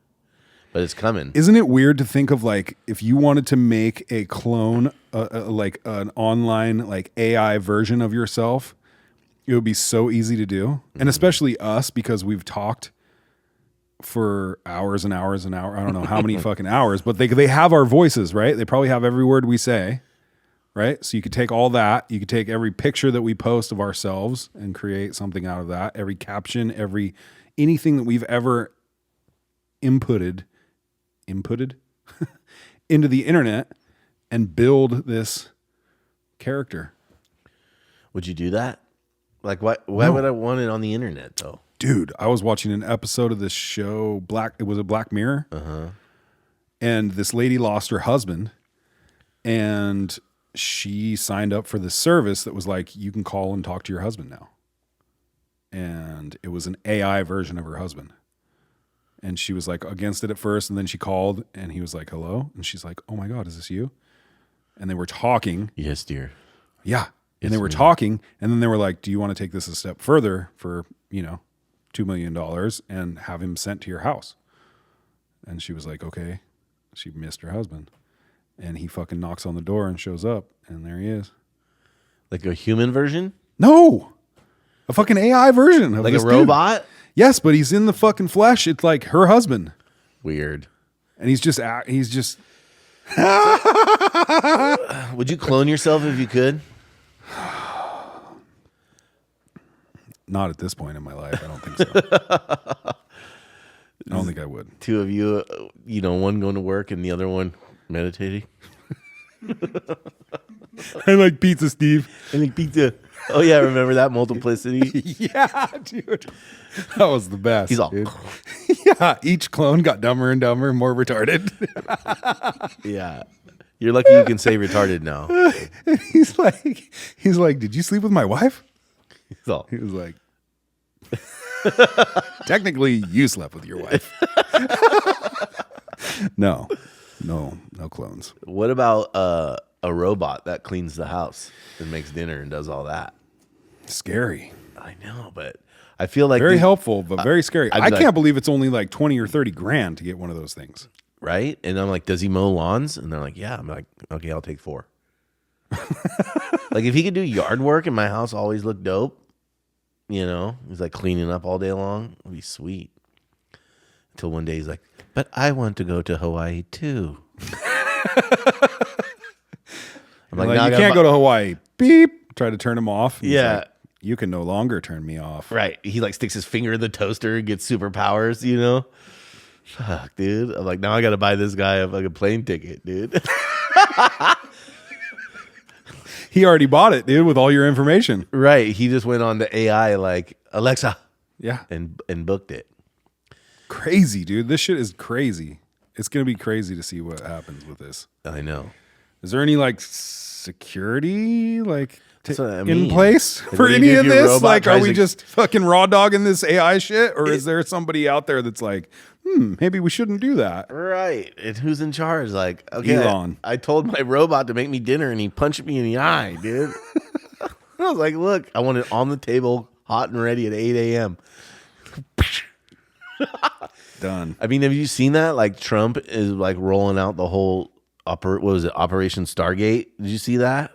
Speaker 2: but it's coming.
Speaker 1: Isn't it weird to think of like if you wanted to make a clone, like an online like AI version of yourself, it would be so easy to do, and especially us because we've talked for hours and hours and hours. I don't know how many fucking hours, but they have our voices, right? They probably have every word we say, right? So you could take all that, you could take every picture that we post of ourselves and create something out of that, every caption, anything that we've ever inputted into the internet and build this character.
Speaker 2: Would you do that? Like, why would I want it on the internet though?
Speaker 1: Dude, I was watching an episode of this show, it was a Black Mirror. And this lady lost her husband, and she signed up for this service that was like, you can call and talk to your husband now. And it was an AI version of her husband. And she was like against it at first, and then she called and he was like, hello. And she's like, oh my God, is this you? And they were talking.
Speaker 2: Yes, dear.
Speaker 1: Yeah. And they were talking, and then they were like, do you want to take this a step further for, $2 million and have him sent to your house? And she was like, okay. She missed her husband. And he fucking knocks on the door and shows up, and there he is.
Speaker 2: Like a human version?
Speaker 1: No, a fucking AI version of
Speaker 2: Like
Speaker 1: this
Speaker 2: a robot?
Speaker 1: dude. Yes, but he's in the fucking flesh. It's like her husband,
Speaker 2: Weird.
Speaker 1: and he's just
Speaker 2: Would you clone yourself if you could?
Speaker 1: not at this point in my life. I don't think so. I don't think I would.
Speaker 2: Two of you, one going to work and the other one meditating.
Speaker 1: I like pizza, Steve.
Speaker 2: I think pizza. Oh yeah, remember that multiplicity?
Speaker 1: Yeah, dude. That was the best.
Speaker 2: He's all,
Speaker 1: dude. Yeah, each clone got dumber and dumber, more retarded.
Speaker 2: yeah. You're lucky you can say retarded now.
Speaker 1: he's like, did you sleep with my wife?
Speaker 2: He's all,
Speaker 1: He was like, technically, you slept with your wife. No clones.
Speaker 2: what about a robot that cleans the house and makes dinner and does all that?
Speaker 1: Scary.
Speaker 2: I know, but I feel like
Speaker 1: Very helpful, but very scary.
Speaker 2: I'd
Speaker 1: I
Speaker 2: be
Speaker 1: can't
Speaker 2: like-
Speaker 1: believe it's only like 20 or 30 grand to get one of those things.
Speaker 2: right? And I'm like, does he mow lawns? And they're like, yeah. I'm like, okay, I'll take 4. Like if he could do yard work and my house always looked dope, he's like cleaning up all day long, it'd be sweet. Until one day he's like, but I want to go to Hawaii too. I'm
Speaker 1: Like,
Speaker 2: now I
Speaker 1: you
Speaker 2: gotta
Speaker 1: can't go to Hawaii. Beep. Try to turn him off. He's
Speaker 2: Yeah.
Speaker 1: like, you can no longer turn me off.
Speaker 2: Right. He like sticks his finger in the toaster and gets superpowers, Fuck, dude. I'm like, now I got to buy this guy a fucking plane ticket, dude.
Speaker 1: He already bought it, dude, with all your information.
Speaker 2: Right. He just went on to AI like, Alexa,
Speaker 1: Yeah.
Speaker 2: and booked it.
Speaker 1: Crazy, dude. This shit is crazy. It's going to be crazy to see what happens with this.
Speaker 2: I know.
Speaker 1: Is there any like security
Speaker 2: That's what I
Speaker 1: in
Speaker 2: mean.
Speaker 1: place
Speaker 2: Like,
Speaker 1: for
Speaker 2: what do you
Speaker 1: any
Speaker 2: do if
Speaker 1: of
Speaker 2: your
Speaker 1: this?
Speaker 2: robot
Speaker 1: Like, are
Speaker 2: tries
Speaker 1: we
Speaker 2: to-
Speaker 1: just fucking raw dogging this AI shit? Or is there somebody out there that's like, maybe we shouldn't do that?
Speaker 2: Right. And who's in charge? Like, okay,
Speaker 1: Elon.
Speaker 2: I told my robot to make me dinner and he punched me in the eye, dude. I was like, look, I want it on the table, hot and ready at 8 a.m.
Speaker 1: Done.
Speaker 2: I mean, have you seen that? Like Trump is like rolling out the whole Operation Stargate. Did you see that?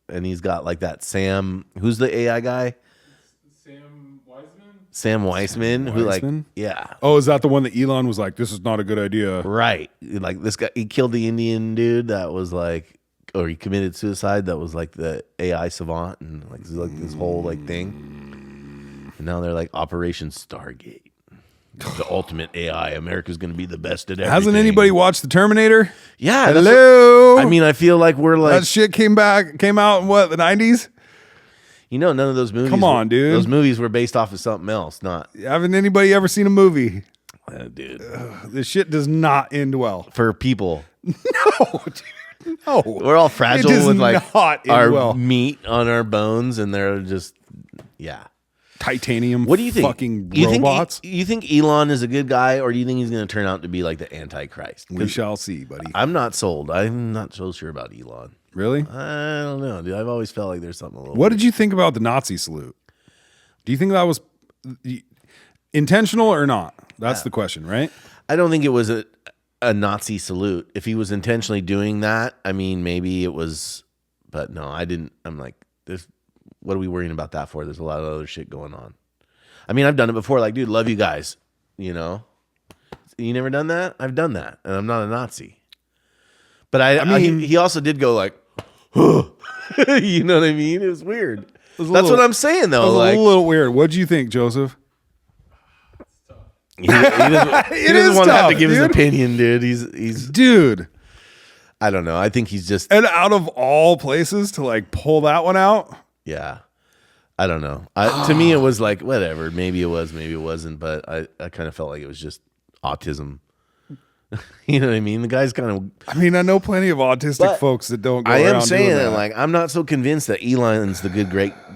Speaker 2: And he's got like that Sam, who's the AI guy? Sam Weissman, who like,
Speaker 1: Weissman?
Speaker 2: yeah,
Speaker 1: Oh, is that the one that Elon was like, this is not a good idea?
Speaker 2: right. Like this guy, he killed the Indian dude that was like, or he committed suicide. That was like the AI savant, and like this whole like thing. And now they're like Operation Stargate. the ultimate AI. America's going to be the best at everything.
Speaker 1: Hasn't anybody watched The Terminator?
Speaker 2: Yeah.
Speaker 1: Hello.
Speaker 2: I mean, I feel like we're like,
Speaker 1: That shit came out in what, the 90s?
Speaker 2: none of those movies.
Speaker 1: Come on, dude.
Speaker 2: Those movies were based off of something else, not,
Speaker 1: Haven't anybody ever seen a movie?
Speaker 2: dude.
Speaker 1: This shit does not end well.
Speaker 2: For people,
Speaker 1: No, dude. No.
Speaker 2: we're all fragile
Speaker 1: does
Speaker 2: with like
Speaker 1: not end
Speaker 2: our
Speaker 1: well.
Speaker 2: meat on our bones, and they're just, yeah.
Speaker 1: Titanium
Speaker 2: What do you think?
Speaker 1: fucking
Speaker 2: you
Speaker 1: robots?
Speaker 2: Think, you think Elon is a good guy, or do you think he's going to turn out to be like the Antichrist?
Speaker 1: We shall see, buddy.
Speaker 2: I'm not sold. I'm not so sure about Elon.
Speaker 1: Really?
Speaker 2: I don't know, dude. I've always felt like there's something a little.
Speaker 1: What did you think about the Nazi salute? Do you think that was intentional or not? That's the question, right?
Speaker 2: I don't think it was a Nazi salute. If he was intentionally doing that, I mean, maybe it was, but no, I didn't. I'm like, what are we worrying about that for? There's a lot of other shit going on. I mean, I've done it before. Like, dude, love you guys. You know, you never done that? I've done that, and I'm not a Nazi. But I mean, he also did go like, you know what I mean? It was weird. That's what I'm saying, though.
Speaker 1: It was
Speaker 2: Like,
Speaker 1: a little weird. What'd you think, Joseph?
Speaker 2: he doesn't want to have to give his
Speaker 1: dude.
Speaker 2: opinion, dude. He's
Speaker 1: Dude.
Speaker 2: I don't know. I think he's just,
Speaker 1: And out of all places to like pull that one out,
Speaker 2: yeah. I don't know. To me, it was like, whatever. Maybe it was, maybe it wasn't. But I kind of felt like it was just autism. You know what I mean? The guy's kind of.
Speaker 1: I mean, I know plenty of autistic
Speaker 2: But
Speaker 1: folks that don't go
Speaker 2: I
Speaker 1: around
Speaker 2: am saying
Speaker 1: doing
Speaker 2: that.
Speaker 1: that.
Speaker 2: Like, I'm not so convinced that Elon's the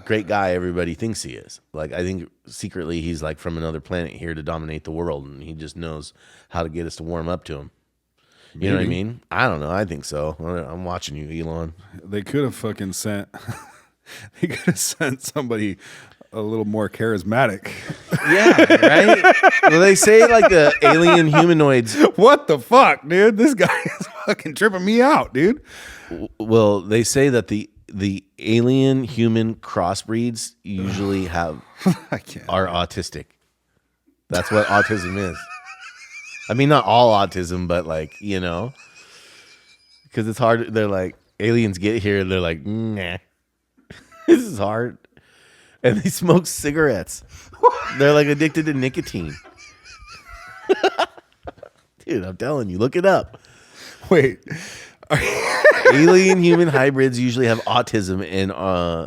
Speaker 2: great guy everybody thinks he is. Like, I think secretly he's like from another planet here to dominate the world, and he just knows how to get us to warm up to him. You know what I mean? I don't know. I think so. I'm watching you, Elon.
Speaker 1: They could have fucking sent they could have sent somebody a little more charismatic.
Speaker 2: Yeah, right? Well, they say like the alien humanoids.
Speaker 1: What the fuck, dude? This guy is fucking tripping me out, dude.
Speaker 2: Well, they say that the alien human crossbreeds usually
Speaker 1: I can't.
Speaker 2: are autistic. That's what autism is. I mean, not all autism, but like, you know, because it's hard. They're like, aliens get here and they're like, nah, this is hard. And they smoke cigarettes. They're like addicted to nicotine. Dude, I'm telling you, look it up.
Speaker 1: Wait.
Speaker 2: Alien human hybrids usually have autism and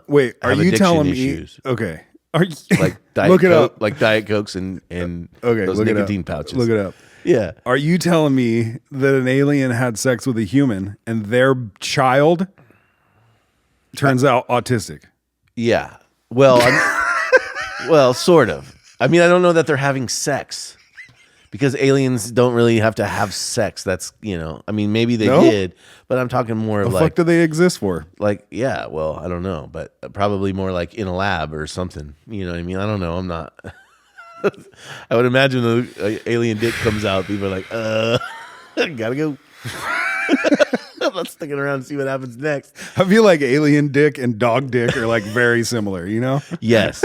Speaker 1: Wait, are
Speaker 2: have
Speaker 1: you
Speaker 2: addiction
Speaker 1: telling
Speaker 2: issues.
Speaker 1: me? Okay. Are you
Speaker 2: Like Diet
Speaker 1: look it
Speaker 2: Coke,
Speaker 1: up.
Speaker 2: like Diet Cokes and
Speaker 1: Okay,
Speaker 2: those
Speaker 1: look
Speaker 2: nicotine
Speaker 1: it up.
Speaker 2: pouches.
Speaker 1: Look it up.
Speaker 2: Yeah.
Speaker 1: Are you telling me that an alien had sex with a human and their child turns out autistic?
Speaker 2: Yeah. Well, well, sort of. I mean, I don't know that they're having sex because aliens don't really have to have sex. That's, you know, I mean, maybe they
Speaker 1: No?
Speaker 2: did, but I'm talking more
Speaker 1: The
Speaker 2: of
Speaker 1: fuck
Speaker 2: like,
Speaker 1: do they exist for?
Speaker 2: yeah, well, I don't know, but probably more like in a lab or something. You know what I mean? I don't know. I'm not. I would imagine a alien dick comes out. People are like, gotta go. Let's stick it around and see what happens next.
Speaker 1: I feel like alien dick and dog dick are like very similar, you know?
Speaker 2: Yes.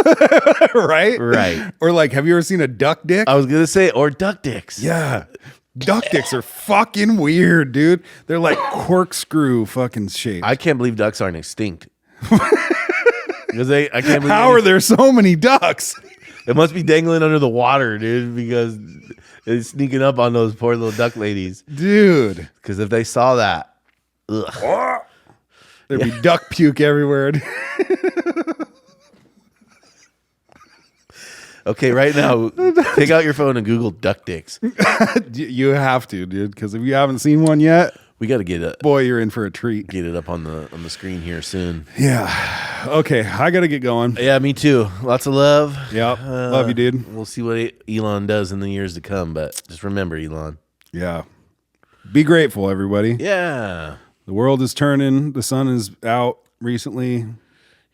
Speaker 1: Right?
Speaker 2: Right.
Speaker 1: Or like, have you ever seen a duck dick?
Speaker 2: I was going to say, or duck dicks.
Speaker 1: Yeah. Duck dicks are fucking weird, dude. They're like corkscrew fucking shaped.
Speaker 2: I can't believe ducks aren't extinct. Because I can't believe
Speaker 1: How are there so many ducks?
Speaker 2: it must be dangling under the water, dude, because it's sneaking up on those poor little duck ladies.
Speaker 1: Dude.
Speaker 2: Because if they saw that, ugh.
Speaker 1: There'd be duck puke everywhere.
Speaker 2: Okay, right now, take out your phone and Google duck dicks.
Speaker 1: You have to, dude, because if you haven't seen one yet,
Speaker 2: We got to get it
Speaker 1: you're in for a treat.
Speaker 2: up on the screen here soon.
Speaker 1: Yeah. Okay, I got to get going.
Speaker 2: Yeah, me too. Lots of love.
Speaker 1: Yep. Love you, dude.
Speaker 2: We'll see what Elon does in the years to come, but just remember, Elon.
Speaker 1: Yeah. Be grateful, everybody.
Speaker 2: Yeah.
Speaker 1: The world is turning. The sun is out recently.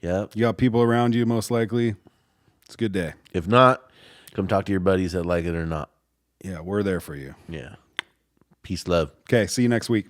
Speaker 2: Yep.
Speaker 1: You got people around you, most likely. It's a good day.
Speaker 2: If not, come talk to your buddies that like it or not.
Speaker 1: Yeah, we're there for you.
Speaker 2: Yeah. Peace, love.
Speaker 1: Okay, see you next week.